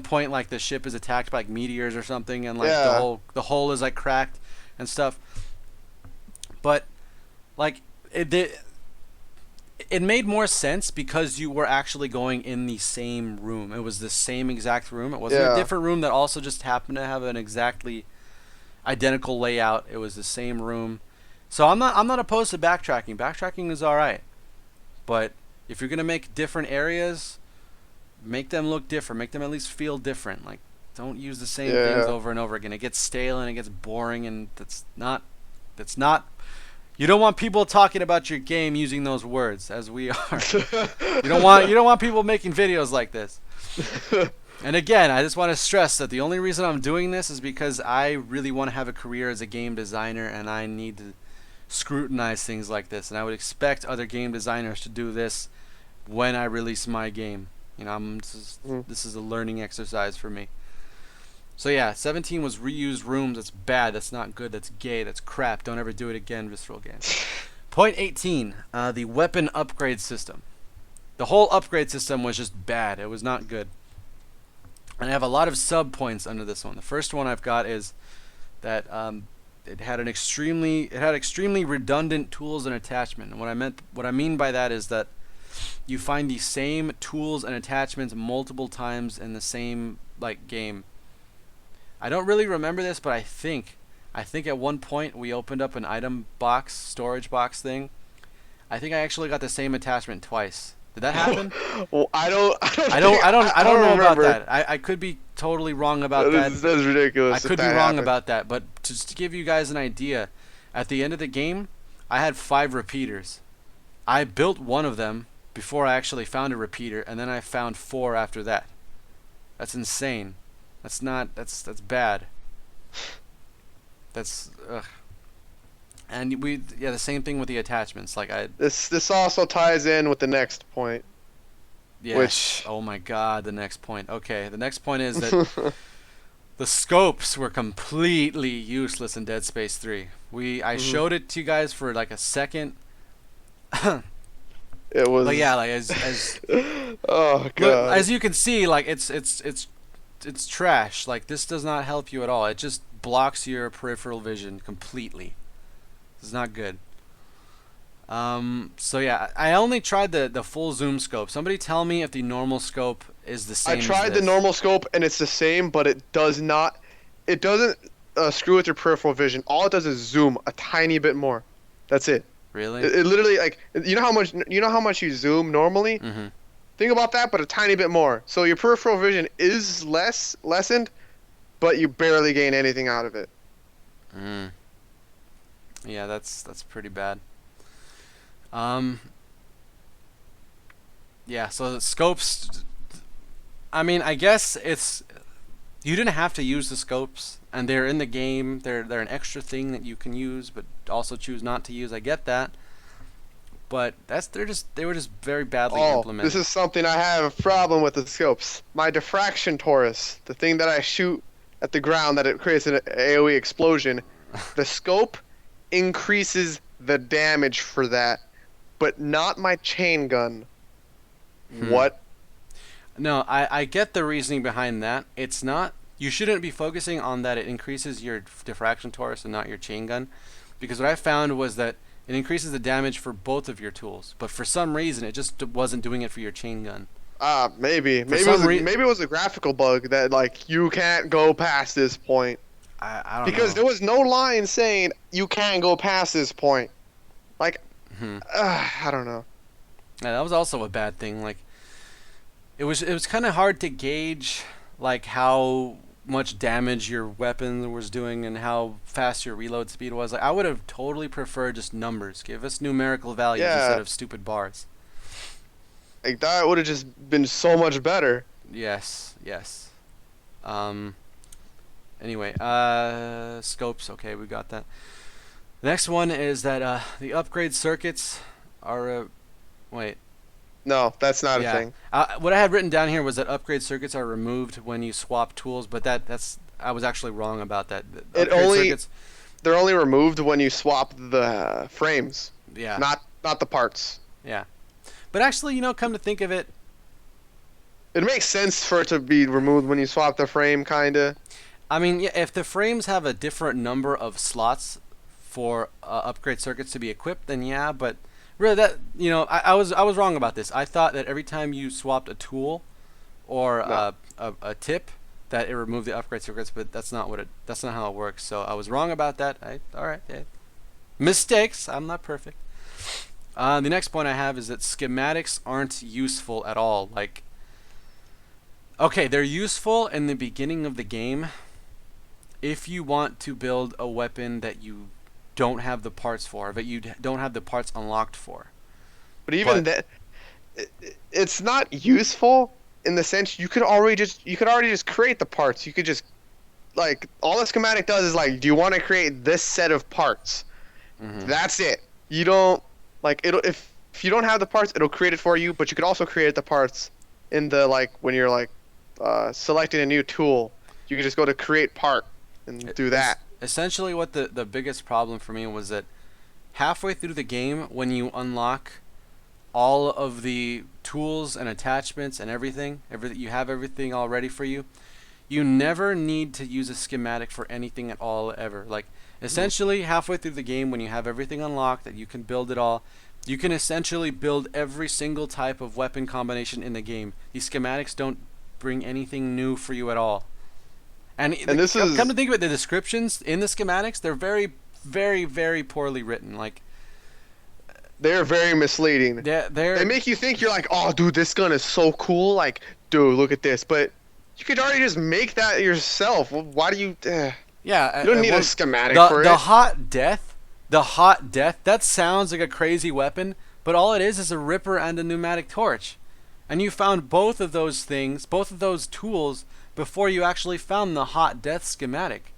point like the ship is attacked by like meteors or something, and like the hull is like cracked and stuff. But like it made more sense because you were actually going in the same room. It was the same exact room. It wasn't a Yeah. different room that also just happened to have an exactly identical layout. It was the same room. So I'm not opposed to backtracking. Backtracking is all right. But if you're going to make different areas, make them look different. Make them at least feel different. Like don't use the same things Yeah. over and over again. It gets stale and it gets boring and that's not you don't want people talking about your game using those words as we are. You don't want people making videos like this. And again, I just want to stress that the only reason I'm doing this is because I really want to have a career as a game designer and I need to scrutinize things like this. And I would expect other game designers to do this when I release my game. This is a learning exercise for me. So yeah, 17 was reused rooms. That's bad. That's not good. That's gay. That's crap. Don't ever do it again, Visceral Games. Point 18, the weapon upgrade system. The whole upgrade system was just bad. It was not good. And I have a lot of sub points under this one. The first one I've got is that it had extremely redundant tools and attachment. And what I mean by that is that you find the same tools and attachments multiple times in the same like game. I don't really remember this, but I think at one point we opened up an item box, storage box thing. I think I actually got the same attachment twice. Did that happen? Well, I don't. I don't know about remember. that. I could be totally wrong about that. That's ridiculous. I if could be that wrong happened. about that, but just to give you guys an idea, at the end of the game, I had 5 repeaters. I built one of them before I actually found a repeater, and then I found 4 after that. That's insane. That's bad. That's ugh. And the same thing with the attachments. Like This also ties in with the next point. yes. Which- Oh my God, the next point. Okay, the next point is that the scopes were completely useless in Dead Space 3. I showed it to you guys for like a second. It was. But yeah, like as Oh look, god. as you can see, like it's trash. Like this does not help you at all. It just blocks your peripheral vision completely. It's not good. So yeah, I only tried the full zoom scope. Somebody tell me if the normal scope is the same. I as tried the this. normal scope and it's the same, but it does not. It doesn't screw with your peripheral vision. All it does is zoom a tiny bit more. That's it. Really? It literally like you know how much you zoom normally. Mhm. Think about that, but a tiny bit more. So your peripheral vision is lessened, but you barely gain anything out of it. Mm. Yeah, that's pretty bad. Um. Yeah, so the scopes. I mean, I guess you didn't have to use the scopes, and they're in the game. They're an extra thing that you can use, but also choose not to use. I get that, but they were just very badly Oh, implemented. this is something I have a problem with the scopes. My diffraction torus, the thing that I shoot at the ground that it creates an AoE explosion, the scope increases the damage for that, but not my chain gun. Hmm. What? No, I get the reasoning behind that. It's not. You shouldn't be focusing on that it increases your diffraction torus and not your chain gun, because what I found was that it increases the damage for both of your tools, but for some reason it just wasn't doing it for your chain gun. Maybe. For Maybe some maybe it was a graphical bug that like you can't go past this point. I don't Because know. there was no line saying you can't go past this point. Like, Mhm. I don't know. Yeah, that was also a bad thing. Like, it was kind of hard to gauge like how much damage your weapon was doing and how fast your reload speed was. Like, I would have totally preferred just numbers. Give us numerical values Yeah. instead of stupid bars. Like that would have just been so much better. Yes, yes. Anyway, scopes. Okay, we got that. The next one is that the upgrade circuits are. Wait. No, that's not Yeah. a thing. What I had written down here was that upgrade circuits are removed when you swap tools, but that's I was actually wrong about that. The It upgrade only- circuits, They're only removed when you swap the frames, yeah, not the parts. yeah. But actually, come to think of it, It makes sense for it to be removed when you swap the frame, kinda. I mean, yeah, if the frames have a different number of slots for upgrade circuits to be equipped, then yeah. But Really, that I was wrong about this. I thought that every time you swapped a tool or No. a tip, that it removed the upgrade secrets, but that's not how it works. So I was wrong about that. All right, yeah. Mistakes. I'm not perfect. The next point I have is that schematics aren't useful at all. Like, okay, they're useful in the beginning of the game if you want to build a weapon that you don't have the parts for, that you don't have the parts unlocked for. But even But that, it's not useful in the sense you could already just create the parts. You could just like all the schematic does is like, do you want to create this set of parts? mhm. That's it. You don't like it'll if you don't have the parts, it'll create it for you. But you could also create the parts in the like when you're like selecting a new tool. You can just go to create part and do that. Essentially, what the biggest problem for me was that halfway through the game, when you unlock all of the tools and attachments and everything you have everything all ready for you. You never need to use a schematic for anything at all ever. Like essentially halfway through the game when you have everything unlocked that you can build it all, you can essentially build every single type of weapon combination in the game. These schematics don't bring anything new for you at all. And And this come is to think of it, the descriptions in the schematics, they're very, very, very poorly written. Like they're very misleading. They they're make you think you're like, oh, dude, this gun is so cool. Like, dude, look at this. But you could already just make that yourself. Why do you? yeah. You don't need a schematic the for the it. hot death, the hot death. That sounds like a crazy weapon, but all it is a ripper and a pneumatic torch, and you found both of those things, both of those tools before you actually found the hot death schematic,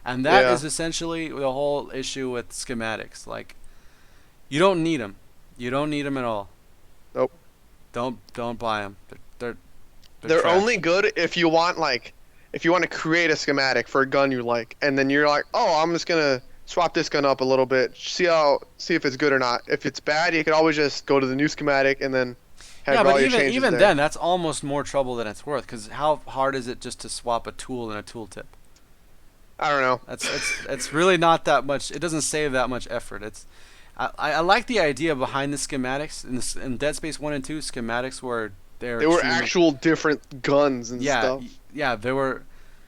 and that Yeah. is essentially the whole issue with schematics. Like you don't need them. You don't need them at all. Nope. Don't buy them. They're They're trash. only good if you want to create a schematic for a gun you like, and then you're like, oh, I'm just gonna swap this gun up a little bit, see if it's good or not. If it's bad, you could always just go to the new schematic and then have Yeah, all but your even changes even there. then, that's almost more trouble than it's worth. Because how hard is it just to swap a tool and a tooltip? I don't know. It's really not that much. It doesn't save that much effort. I like the idea behind the schematics in Dead Space 1 and 2. Schematics were they're They were extremely, actual different guns and yeah stuff. yeah they were.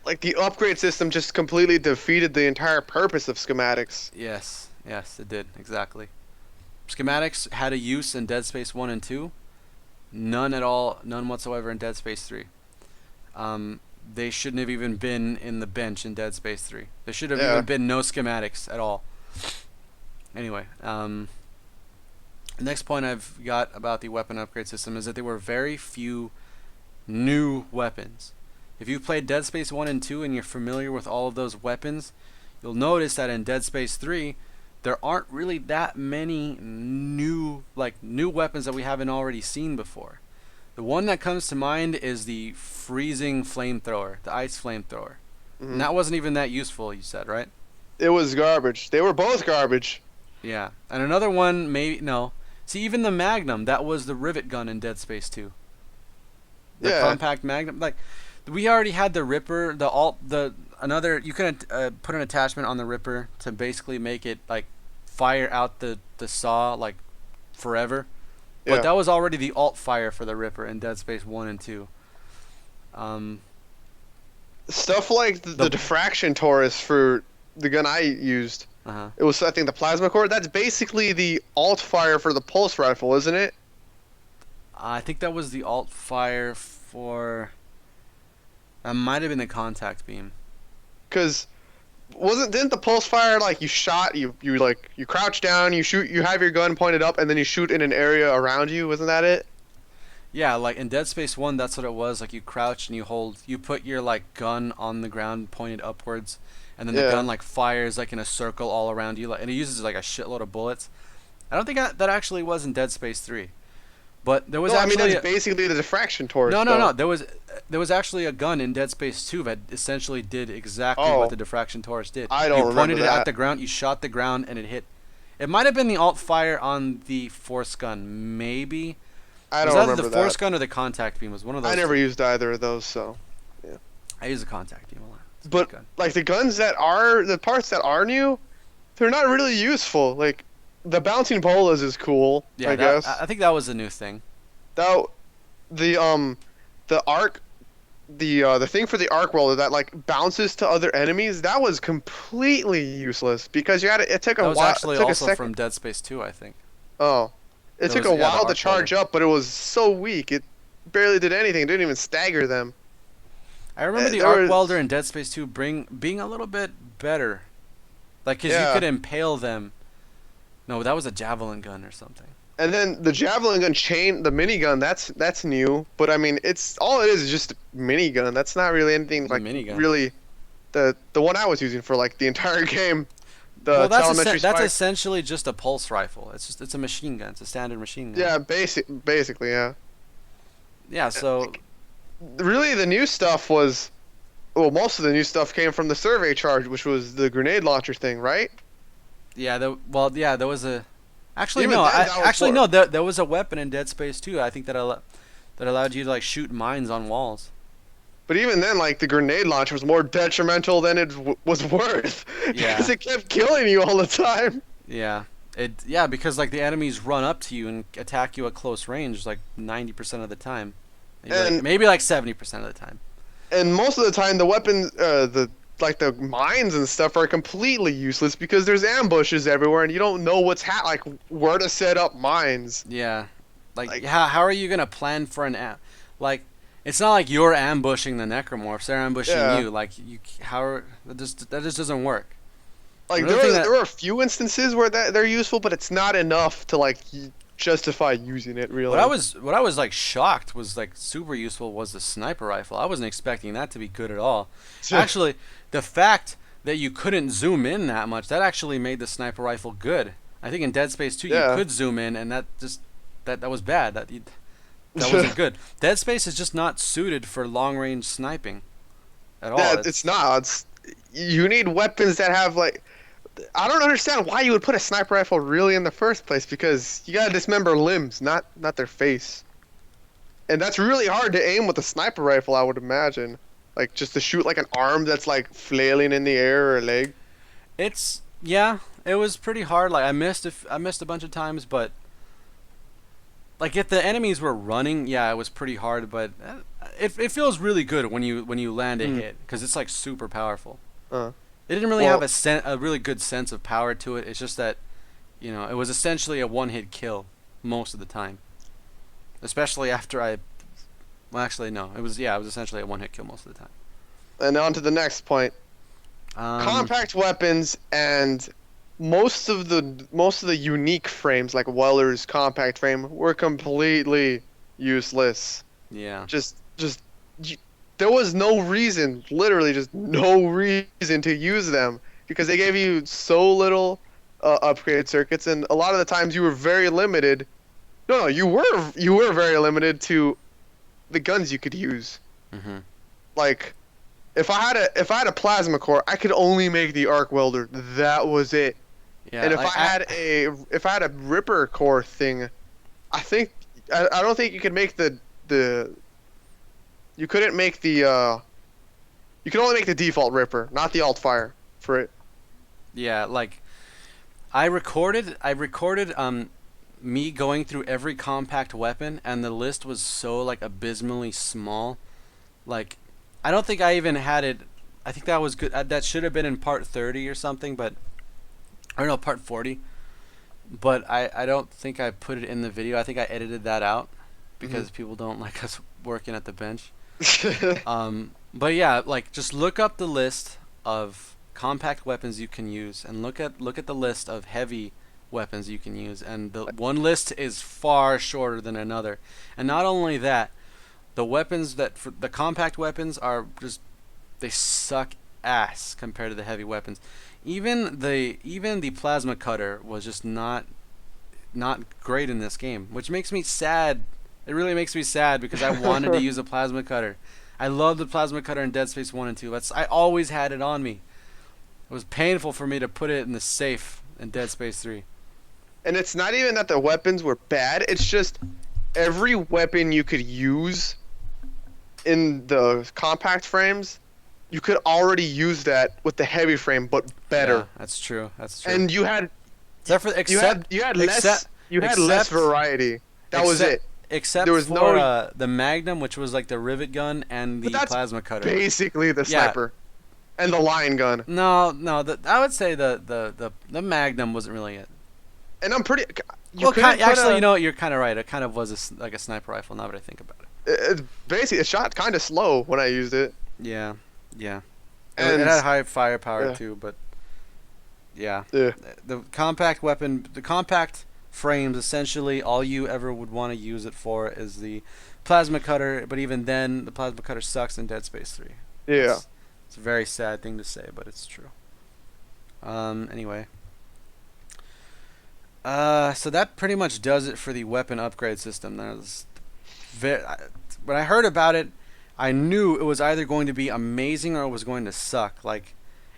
Like the upgrade system just completely defeated the entire purpose of schematics. Yes, it did exactly. Schematics had a use in Dead Space 1 and 2. None at all, none whatsoever in Dead Space 3. They shouldn't have even been in the bench in Dead Space 3. There should have Yeah. even been no schematics at all. Anyway, the next point I've got about the weapon upgrade system is that there were very few new weapons. If you've played Dead Space 1 and 2 and you're familiar with all of those weapons, you'll notice that in Dead Space 3, there aren't really that many new weapons that we haven't already seen before. The one that comes to mind is the freezing flamethrower, the ice flamethrower. And Hmm. that wasn't even that useful, you said, right? It was garbage. They were both garbage. Yeah. And another one, maybe, no. See, even the Magnum, that was the rivet gun in Dead Space 2. The Yeah. compact Magnum. Like, we already had the Ripper, you can put an attachment on the Ripper to basically make it, like, fire out the saw, like, forever. But Yeah. that was already the alt fire for the Ripper in Dead Space 1 and 2. Um, Stuff like the the, diffraction torus for the gun I used. uh-huh. It was, I think, the plasma core. That's basically the alt fire for the pulse rifle, isn't it? I think that was the alt fire for... That might have been the contact beam. Because didn't the pulse fire like you crouch down, you shoot, you have your gun pointed up, and then you shoot in an area around you? Wasn't that it? Yeah, like in Dead Space 1, that's what it was. Like you crouch and you put your like gun on the ground pointed upwards, and then the Yeah. gun like fires like in a circle all around you, like, and it uses like a shitload of bullets. I don't think that actually was in Dead Space 3, but there was No, I mean actually that's basically the diffraction torus. no. though. There was actually a gun in Dead Space 2 that essentially did exactly Oh. what the diffraction torus did. I don't You remember pointed it at that. the ground, you shot the ground, and it hit. It might have been the alt fire on the force gun, maybe. I It don't was either remember the force that. gun or the contact beam. Was one of those. I never two. used either of those, so. I use the contact beam a lot. It's a But good gun. like the parts that are new, they're not really useful. Like the bouncing bolas is cool. Yeah, I that guess I think that was a new thing. that the arc the thing for the arc welder that like bounces to other enemies, that was completely useless because you had it took That a was while, it actually took a also second. from Dead Space 2, I think. Oh, it There took was a yeah, the while to arc welder. charge up, but it was so weak. It barely did anything. It didn't even stagger them. I remember the There arc was welder in Dead Space 2 being a little bit better, like because you yeah. could impale them. No, that was a javelin gun or something. And then the javelin gun chain, the minigun, that's new. But I mean, it's all it is just a minigun. That's not really anything The like minigun. really. The one I was using for like the entire game, the Well, telemetry that's spike. essentially just a pulse rifle. It's a machine gun. It's a standard machine gun. Yeah, basically, yeah. Yeah. So Really, the new stuff was, well, most of the new stuff came from the survey charge, which was the grenade launcher thing, right? yeah. There was a. Actually, Even no. then, that was Actually, more- no. There was a weapon in Dead Space 2. I think that allowed you to like shoot mines on walls. But even then, like the grenade launcher was more detrimental than it was worth, Yeah. because it kept killing you all the time. Yeah. Yeah, because like the enemies run up to you and attack you at close range like 90% of the time. And- Maybe like 70% of the time. And most of the time, the weapons, the mines and stuff are completely useless because there's ambushes everywhere, and you don't know like where to set up mines. Yeah. Like, Like- how are you going to plan for like it's not like you're ambushing the necromorphs, they're ambushing Yeah. you. Like that just doesn't work. Like Another thing there were a few instances where they're useful, but it's not enough to like justify using it really. What I was like shocked was like super useful was the sniper rifle. I wasn't expecting that to be good at all. Actually, the fact that you couldn't zoom in that much, that actually made the sniper rifle good. I think in Dead Space 2 Yeah. you could zoom in, and that was bad. That wasn't good. Dead Space is just not suited for long range sniping at all. Yeah, it's not. You need weapons that have like. I don't understand why you would put a sniper rifle really in the first place, because you gotta dismember limbs, not their face. And that's really hard to aim with a sniper rifle, I would imagine. Like just to shoot like an arm that's like flailing in the air or a leg. It was pretty hard. Like I missed a bunch of times, but like if the enemies were running, yeah, it was pretty hard. But it feels really good when you land a hit, because it's like super powerful. Uh, It didn't really Well- have a really good sense of power to it. It's just that, it was essentially a one-hit kill most of the time. Especially after well, actually no, it was essentially a one-hit kill most of the time. and on to the next point. Compact weapons and most of the unique frames like Weller's compact frame were completely useless. Yeah. There was no reason, literally just no reason to use them, because they gave you so little upgrade circuits, and a lot of the times you were very limited. No, you were very limited to the guns you could use. Mhm. Like, if I had a plasma core, I could only make the arc welder. That was it. Yeah. And if like, if I had a ripper core thing, I don't think you could make the. You couldn't make the. You could only make the default ripper, not the alt fire for it. Yeah, like I recorded me going through every compact weapon, and the list was so like abysmally small. Like I don't think I even had it. I think that was good. That should have been in part 30 or something, but or no, part 40. But I don't think I put it in the video. I think I edited that out because people don't like us working at the bench. But yeah, like just look up the list of compact weapons you can use, and look at the list of heavy weapons you can use, and the one list is far shorter than another. And not only that, the weapons the compact weapons are just, they suck ass compared to the heavy weapons. Even the plasma cutter was just not great in this game, which makes me sad. It really makes me sad because I wanted to use a plasma cutter. I love the plasma cutter in Dead Space 1 and 2. I always had it on me. It was painful for me to put it in the safe in Dead Space 3. And it's not even that the weapons were bad. It's just every weapon you could use in the compact frames, you could already use that with the heavy frame, but better. Yeah, that's true. That's true. And you had Except for you had less except variety. That was except it. except There was for no. the Magnum, which was like the rivet gun, and But the that's plasma cutter. basically the Yeah. sniper and the lion gun. No, no. I would say the Magnum wasn't really it. And I'm pretty. You Well, couldn't put actually, a. you know what? You're kind of right. It kind of was like a sniper rifle. Now that I think about it. It's basically it shot kind of slow when I used it. Yeah, yeah. It And had high firepower yeah, too, but yeah, yeah. the compact weapon, the compact frames, essentially all you ever would want to use it for is the plasma cutter. But even then, the plasma cutter sucks in Dead Space 3. Yeah. It's a very sad thing to say, but it's true. Anyway. So that pretty much does it for the weapon upgrade system. When I heard about it, I knew it was either going to be amazing or it was going to suck. Like,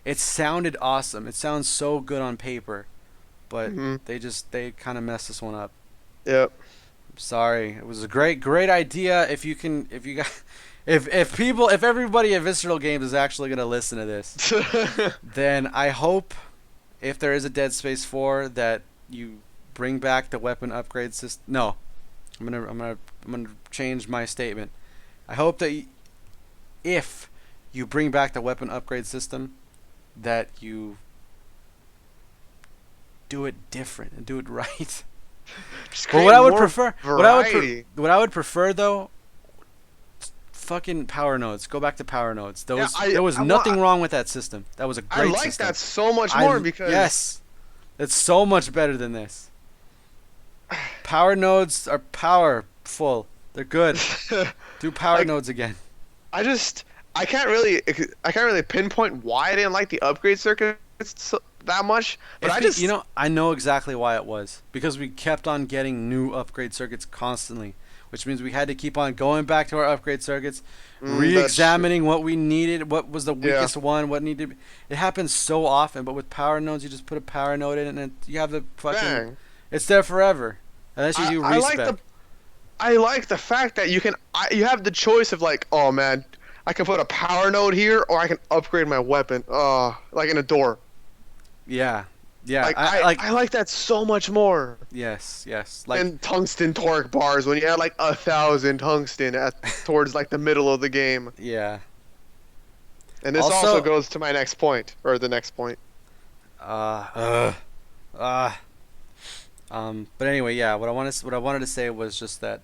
it sounded awesome. It sounds so good on paper, but Hmm. they kind of messed this one up. Yep. I'm sorry. It was a great idea. If you got, if everybody at Visceral Games is actually gonna listen to this, then I hope if there is a Dead Space 4 that you bring back the weapon upgrade system. No, I'm gonna change my statement. I hope that if you bring back the weapon upgrade system, that you do it different and do it right. Just But create more variety. what I would prefer though, fucking power nodes. Go back to power nodes. Yeah, There was nothing wrong with that system. That was a I great like system. that so much more because yes, it's so much better than this. Power nodes are powerful. They're good. Do power Like, nodes again. I can't really pinpoint why I didn't like the upgrade circuits that much, but I know exactly why it was. Because we kept on getting new upgrade circuits constantly, which means we had to keep on going back to our upgrade circuits, re-examining what we needed, what was the weakest one, what needed. It happens so often, but with power nodes, you just put a power node in, and you have the fucking. bang. It's there forever, unless you do respec. I like the fact that you have the choice of like, oh man, I can put a power node here, or I can upgrade my weapon. Like in a door. Yeah, yeah. Like I like that so much more. Yes. And tungsten torque bars when you had like 1,000 tungsten towards like the middle of the game. Yeah. And this also goes to my next point, or the next point. But anyway, yeah. What I wanted to say was just that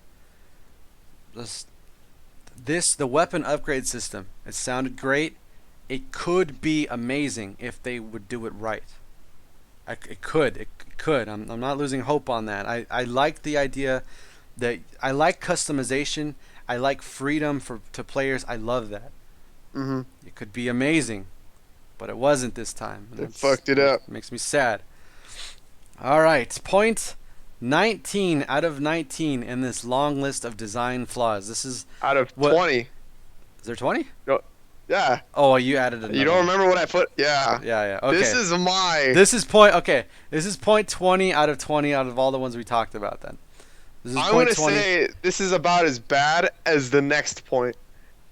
the weapon upgrade system. It sounded great. It could be amazing if they would do it right. It could. I'm not losing hope on that. I like the idea that I like customization. I like freedom to players. I love that. Mm-hmm. It could be amazing, but it wasn't this time. They fucked it up. It makes me sad. All right, point 19 out of 19 in this long list of design flaws. This is Out of 20. Is there 20? No, yeah. Oh, you added another. You don't remember what I put? Yeah. Yeah. Okay. This is my. This is point. Okay. This is point 20 out of 20 out of all the ones we talked about. Then. This is I'm point gonna 20. say this is about as bad as the next point,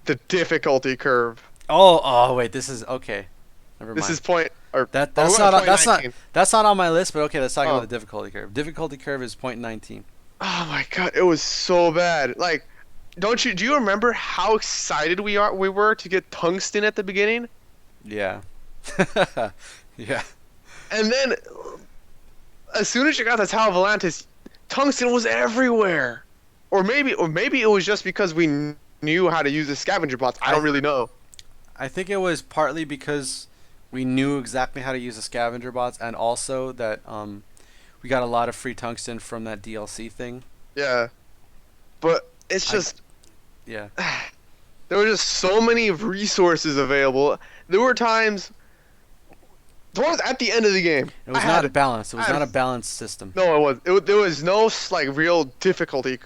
the difficulty curve. Oh wait. This is okay. Never mind. This is point. Or that's or not point that's 19. not on my list. But okay, let's talk Oh. about the difficulty curve. Difficulty curve is point 19. Oh my god, it was so bad. Like, do you remember how excited we were to get tungsten at the beginning? Yeah. Yeah. And then, as soon as you got the Tower of Atlantis, tungsten was everywhere. Or maybe it was just because we knew how to use the scavenger bots. I don't really know. I think it was partly because we knew exactly how to use the scavenger bots, and also that we got a lot of free tungsten from that DLC thing. Yeah, but it's just Yeah. there were just so many resources available. There were times. Towards at the end of the game, It was not balanced. It was not a balanced system. No, it was. There was no like real difficulty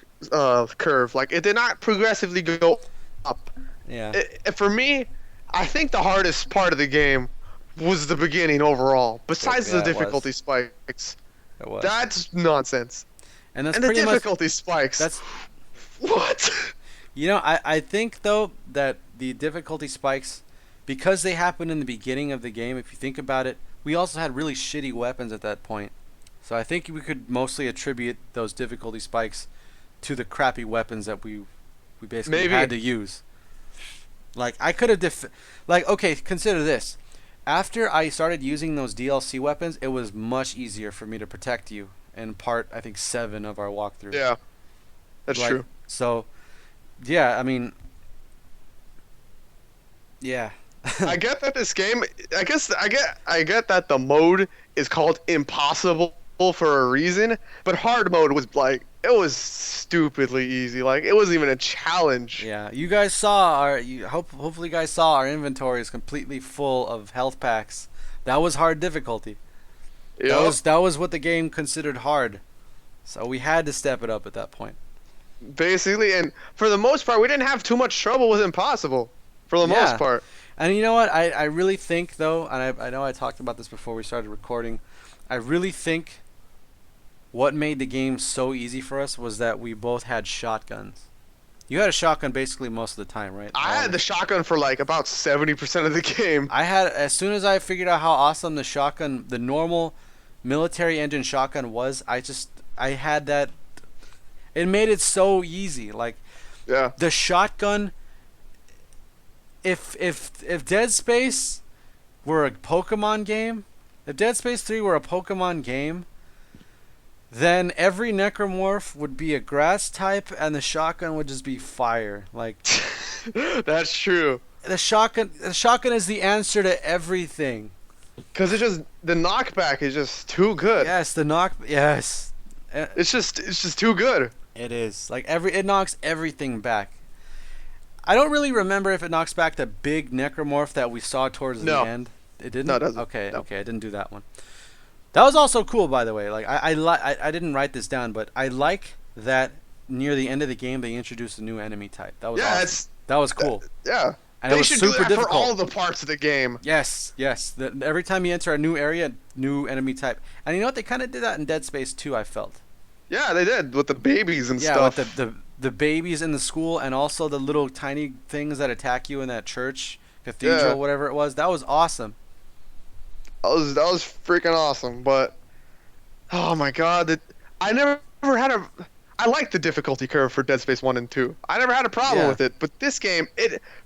curve. Like it did not progressively go up. Yeah. For me, I think the hardest part of the game was the beginning overall. Besides Yeah, the it was. difficulty spikes, It was. that's nonsense. And that's And the pretty much. difficulty spikes. That's. What? I think though that the difficulty spikes, because they happen in the beginning of the game. If you think about it, we also had really shitty weapons at that point. So I think we could mostly attribute those difficulty spikes to the crappy weapons that we basically Maybe. had to use. Like I could have like okay, consider this. After I started using those DLC weapons, it was much easier for me to protect you in part I think 7 of our walkthrough. Yeah, that's Like true. so yeah, I mean yeah. I get that this game. I guess I get that the mode is called impossible for a reason, but hard mode was like it was stupidly easy. Like it wasn't even a challenge. Yeah, you guys saw hopefully you guys saw our inventory is completely full of health packs. That was hard difficulty. Yep. That was what the game considered hard. So we had to step it up at that point. Basically, and for the most part, we didn't have too much trouble with impossible. For the most Yeah. part. And you know what? I really think though, and I know I talked about this before we started recording. I really think what made the game so easy for us was that we both had shotguns. You had a shotgun basically most of the time, right? I had the shotgun for like about 70% of the game. I had as soon as I figured out how awesome the shotgun, the normal military engine shotgun was, I had that. It made it so easy. Like Yeah. the shotgun. If Dead Space were a Pokemon game, if Dead Space 3 were a Pokemon game, then every necromorph would be a grass type and the shotgun would just be fire. Like That's true. the shotgun is the answer to everything. Cause it's just the knockback is just too good. Yes, yes. It's just too good. It is. Like it knocks everything back. I don't really remember if it knocks back the big necromorph that we saw towards No. the end. It didn't. No, it doesn't. Okay, No. okay, I didn't do that one. That was also cool, by the way. Like I didn't write this down, but I like that near the end of the game they introduced a new enemy type. That was Yeah, awesome. That was cool. Yeah. And it They was should do super that difficult. for all the parts of the game. Yes, yes. Every time you enter a new area, new enemy type. And you know what? They kind of did that in Dead Space 2, I felt. Yeah, they did with the babies and Yeah, stuff. with the babies in the school and also the little tiny things that attack you in that church, cathedral, Yeah. whatever it was. That was awesome. That was freaking awesome. But oh my god, I never had a. I like the difficulty curve for Dead Space 1 and 2. I never had a problem Yeah. with it, but this game,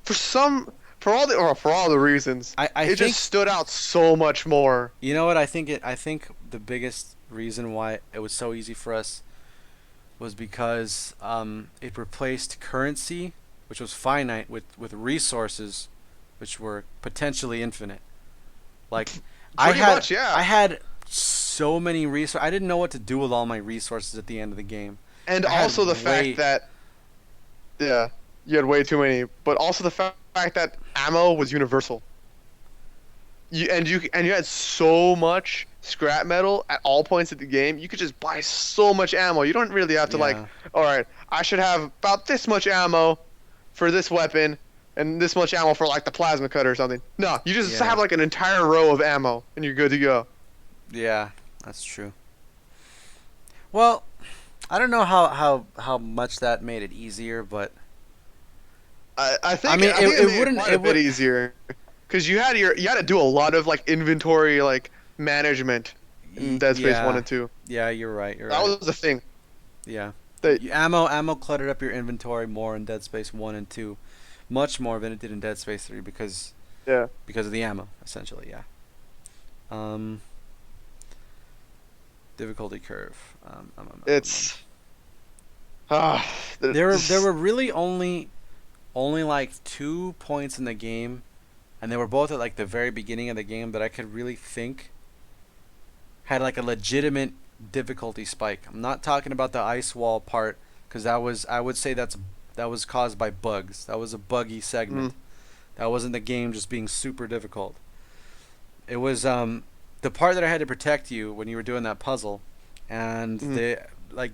for all the reasons, I it think just stood out so much more. you know what I think I think the biggest reason why it was so easy for us was because it replaced currency, which was finite, with resources, which were potentially infinite. Like Pretty much, yeah. I had so many resources. I didn't know what to do with all my resources at the end of the game. And I had also the way- fact that, yeah, you had way too many. But also the fact that ammo was universal. You had so much scrap metal at all points of the game. You could just buy so much ammo. You don't really have to like, Yeah. all right, I should have about this much ammo for this weapon, and this much ammo for like the plasma cutter or something. No, you just Yeah. have like an entire row of ammo, and you're good to go. Yeah, that's true. Well, I don't know how much that made it easier, but I think I mean, I think it made wouldn't- quite it a bit would- easier because you had to do a lot of like inventory like management in Dead Space yeah, 1 and 2. Yeah, you're right. You're That right. was the thing. Yeah. That Ammo cluttered up your inventory more in Dead Space 1 and 2. Much more than it did in Dead Space 3 because yeah. of the ammo, essentially, yeah. Difficulty curve. It's ah There were really only like 2 points in the game, and they were both at like the very beginning of the game that I could really think had like a legitimate difficulty spike. I'm not talking about the ice wall part because I would say that was caused by bugs. That was a buggy segment. That wasn't the game just being super difficult. It was the part that I had to protect you when you were doing that puzzle, and like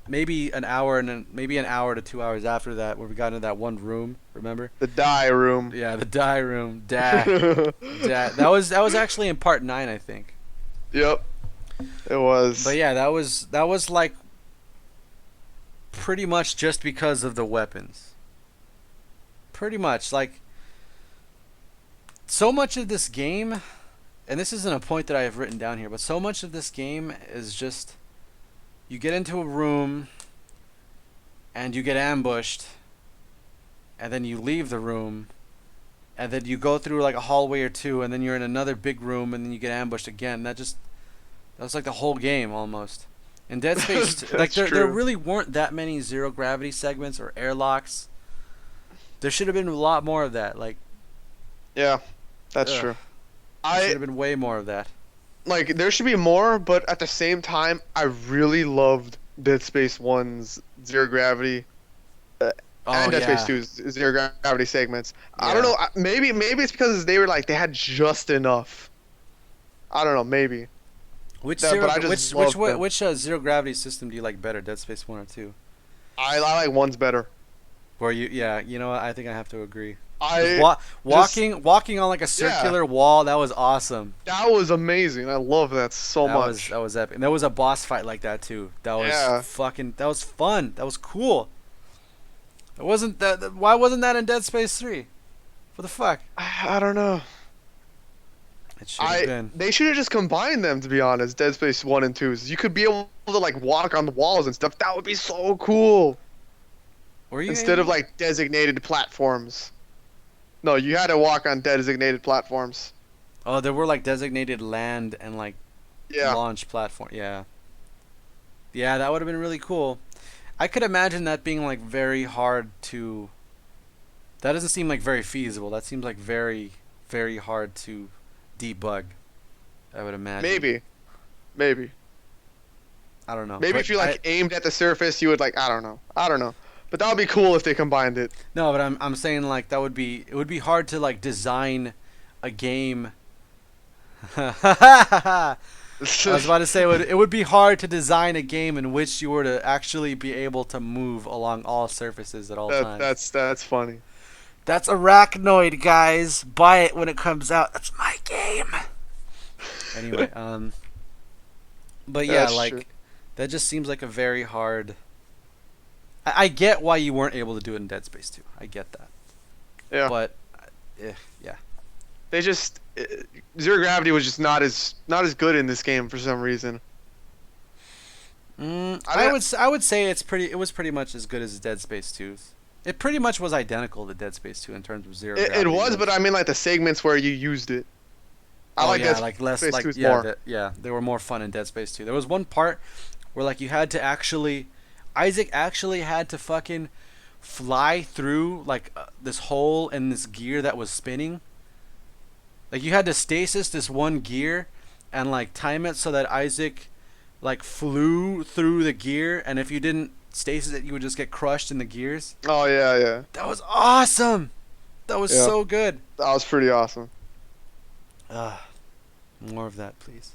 maybe an hour to 2 hours after that, where we got into that one room. Remember? the die room. Yeah, the die room. That was actually in part 9, I think. Yep. It was. But yeah, that was like pretty much just because of the weapons. Pretty much like so much of this game and this isn't a point that I have written down here, but so much of this game is just you get into a room and you get ambushed, and then you leave the room, and then you go through like a hallway or two, and then you're in another big room, and then you get ambushed again. That was like the whole game almost. In Dead Space, like there really weren't that many zero gravity segments or airlocks. There should have been a lot more of that. Like, Yeah, that's true. there should have been way more of that. Like, there should be more, but at the same time, I really loved Dead Space 1's zero gravity and Dead Space 2's zero gravity segments. I don't know. Maybe it's because they had just enough. I don't know. Maybe. Which but I just loved them. which zero gravity system do you like better, Dead Space 1 or 2? I like 1's better. Where you know what? I think I have to agree. Walking on like a circular wall, that was awesome. That was amazing. I love that so much. That was epic. And there was a boss fight like that too. That was that was fun. That was cool. It wasn't that. Why wasn't that in Dead Space 3? What the fuck? I don't know. It should have been. They should have just combined them, to be honest. Dead Space 1 and 2. You could be able to like walk on the walls and stuff. That would be so cool. Instead of like designated platforms. No, you had to walk on designated platforms. Oh, there were like designated land and like launch platform. Yeah. Yeah, that would have been really cool. I could imagine that being like very hard to. That doesn't seem like very feasible. That seems like very, very hard to debug. I would imagine. Maybe. I don't know. Maybe if you aimed at the surface, you would I don't know. But that would be cool if they combined it. No, but I'm saying like it would be hard to like design a game. I was about to say it would be hard to design a game in which you were to actually be able to move along all surfaces at all times. That's funny. That's Arachnoid, guys. Buy it when it comes out. That's my game. Anyway, but yeah, true. That just seems like a very hard. I get why you weren't able to do it in Dead Space 2. I get that. Yeah. But, yeah. They just zero gravity was just not as good in this game for some reason. I would say it was pretty much as good as Dead Space 2's. It pretty much was identical to Dead Space 2 in terms of zero gravity. It was, but I mean like the segments where you used it. They were more fun in Dead Space 2. There was one part where like you had to actually. Isaac actually had to fucking fly through like this hole in this gear that was spinning. Like you had to stasis this one gear and like time it so that Isaac like flew through the gear, and if you didn't stasis it, you would just get crushed in the gears. Oh yeah. That was awesome. That was so good. That was pretty awesome. More of that, please.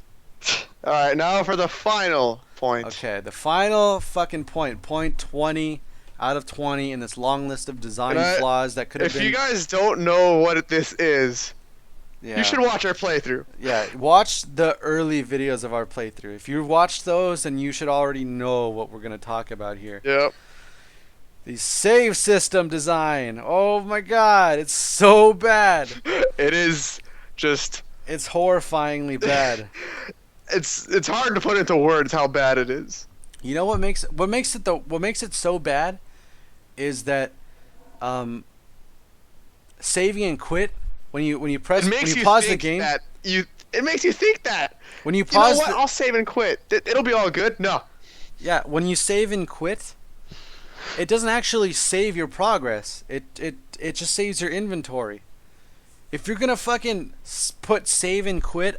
All right, now for the final point. Okay, the final fucking point. Point 20 out of 20 in this long list of design flaws that could have been. If you guys don't know what this is, you should watch our playthrough. Yeah, watch the early videos of our playthrough. If you've watched those, then you should already know what we're going to talk about here. Yep. The save system design. Oh my god, it's so bad. It is just... It's horrifyingly bad. It's hard to put into words how bad it is. You know what makes it so bad is that saving and quit when you pause the game. It makes you think that. When you pause, I'll save and quit. It'll be all good. No. Yeah, when you save and quit, it doesn't actually save your progress. It just saves your inventory. If you're gonna fucking put save and quit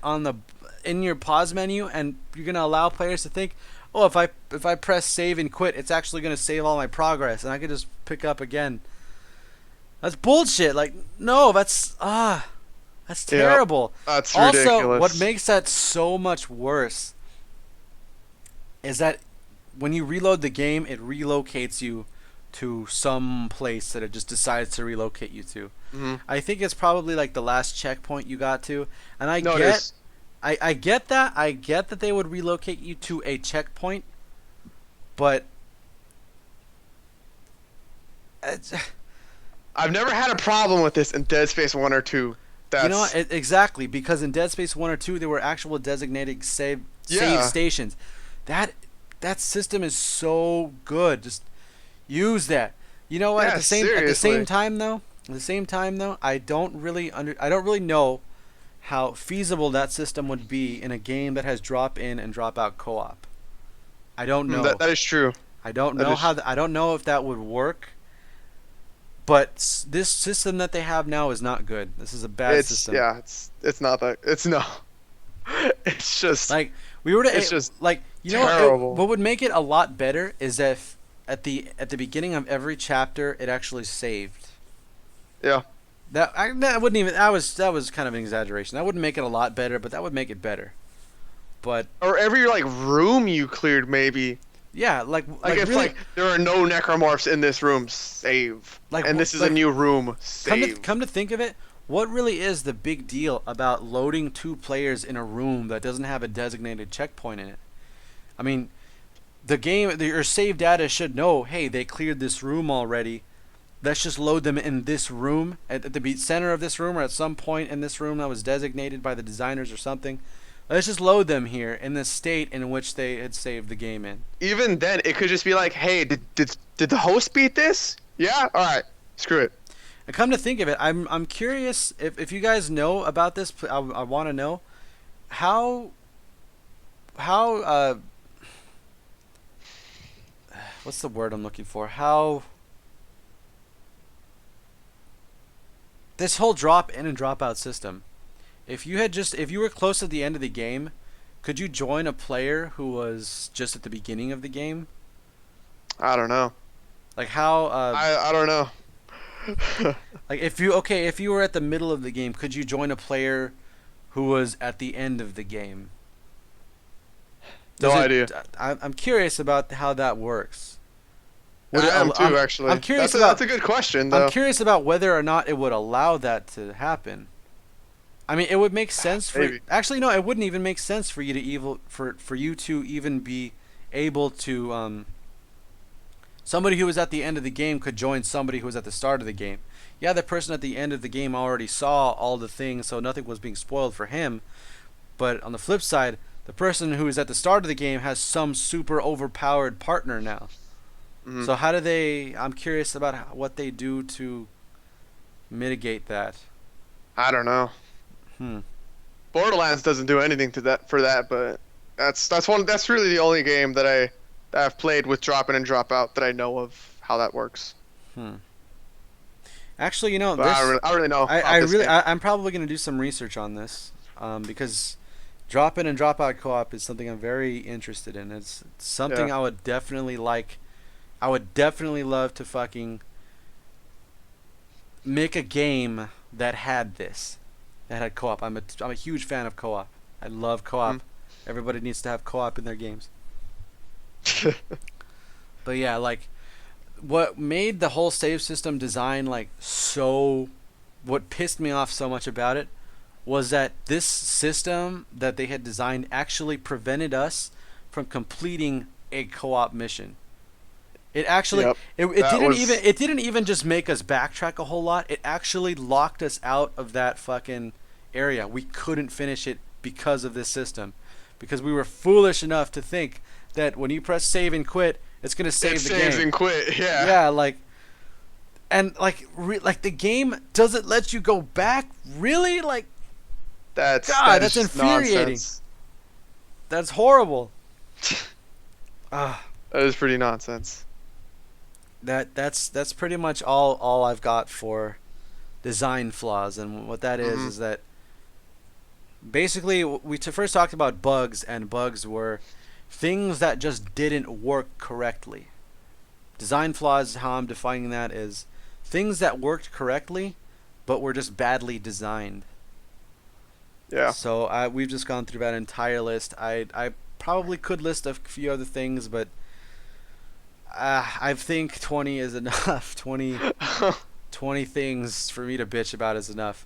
in your pause menu, and you're gonna allow players to think, oh, if I press save and quit, it's actually gonna save all my progress, and I can just pick up again. That's bullshit. Like, no, that's terrible. Yep, that's ridiculous. Also, what makes that so much worse is that when you reload the game, it relocates you to some place that it just decides to relocate you to. Mm-hmm. I think it's probably like the last checkpoint you got to, and I get that. I get that they would relocate you to a checkpoint, but I've never had a problem with this in Dead Space 1 or 2. You know what? That's Exactly, because in Dead Space 1 or 2 there were actual designated save yeah, stations. That that system is so good. Just use that. You know what? yeah. At the same Seriously, time though, I don't really know how feasible that system would be in a game that has drop in and drop out co-op. I don't that know. that is true. I don't That know is. I don't know if that would work. But this system that they have now is not good. This is a bad It's system. yeah. It's not that. It's no. It's just. Like we were It's to just like you know what? terrible. What would make it a lot better is if at the beginning of every chapter it actually saved. Yeah. That wouldn't even that was kind of an exaggeration. That wouldn't make it a lot better, but that would make it better. But Or every like room you cleared, maybe. yeah, Like if really like there are no necromorphs in this room, save. like And this is a like new room, save. come to think of it, what really is the big deal about loading two players in a room that doesn't have a designated checkpoint in it? I mean, your save data should know, hey, they cleared this room already. Let's just load them in this room at the center of this room or at some point in this room that was designated by the designers or something. Let's just load them here in the state in which they had saved the game in. Even then, it could just be like, hey, did the host beat this? Yeah. All right. Screw it. And come to think of it, I'm curious if you guys know about this. I want to know how how what's the word I'm looking for? How this whole drop in and drop out system. If you were close to the end of the game, could you join a player who was just at the beginning of the game? I don't know. Like how I don't know. like if you were at the middle of the game, could you join a player who was at the end of the game? No idea. I'm curious about how that works. I am too, actually. I'm curious That's a good question, though. I'm curious about whether or not it would allow that to happen. I mean, it would make sense for Maybe. actually no, it wouldn't even make sense for you to for you to even be able to somebody who was at the end of the game could join somebody who was at the start of the game. Yeah, the person at the end of the game already saw all the things, so nothing was being spoiled for him. But on the flip side, the person who is at the start of the game has some super overpowered partner now. Mhm. So how do they? I'm curious about what they do to mitigate that. I don't know. Hmm. Borderlands doesn't do anything to that for that, but that's really the only game that I've played with drop in and drop out that I know of how that works. Hmm. Actually, you know But this. I don't really know. I about this really game. I'm probably gonna do some research on this, because drop in and drop out co-op is something I'm very interested in. It's something Yeah. I would definitely like. I would definitely love to fucking make a game that had this, that had co-op. I'm a huge fan of co-op. I love co-op. Mm. Everybody needs to have co-op in their games. But yeah, like what made the whole save system design like so what pissed me off so much about it was that this system that they had designed actually prevented us from completing a co-op mission. It actually Yep. it That didn't was- even it didn't even just make us backtrack a whole lot. It actually locked us out of that fucking area. We couldn't finish it because of this system. Because we were foolish enough to think that when you press save and quit, it's going to save It the saves game. and quit. Yeah. Yeah, like and like the game doesn't let you go back. Really? Like That's God, that is that's just infuriating. nonsense. that's horrible. Ah. That is pretty nonsense. That's pretty much all I've got for design flaws, and what that Mhm. is that basically we first talked about bugs, and bugs were things that just didn't work correctly. Design flaws, how I'm defining that, is things that worked correctly but were just badly designed. Yeah. So we've just gone through that entire list. I probably could list a few other things, but I think 20 is enough. 20 things for me to bitch about is enough.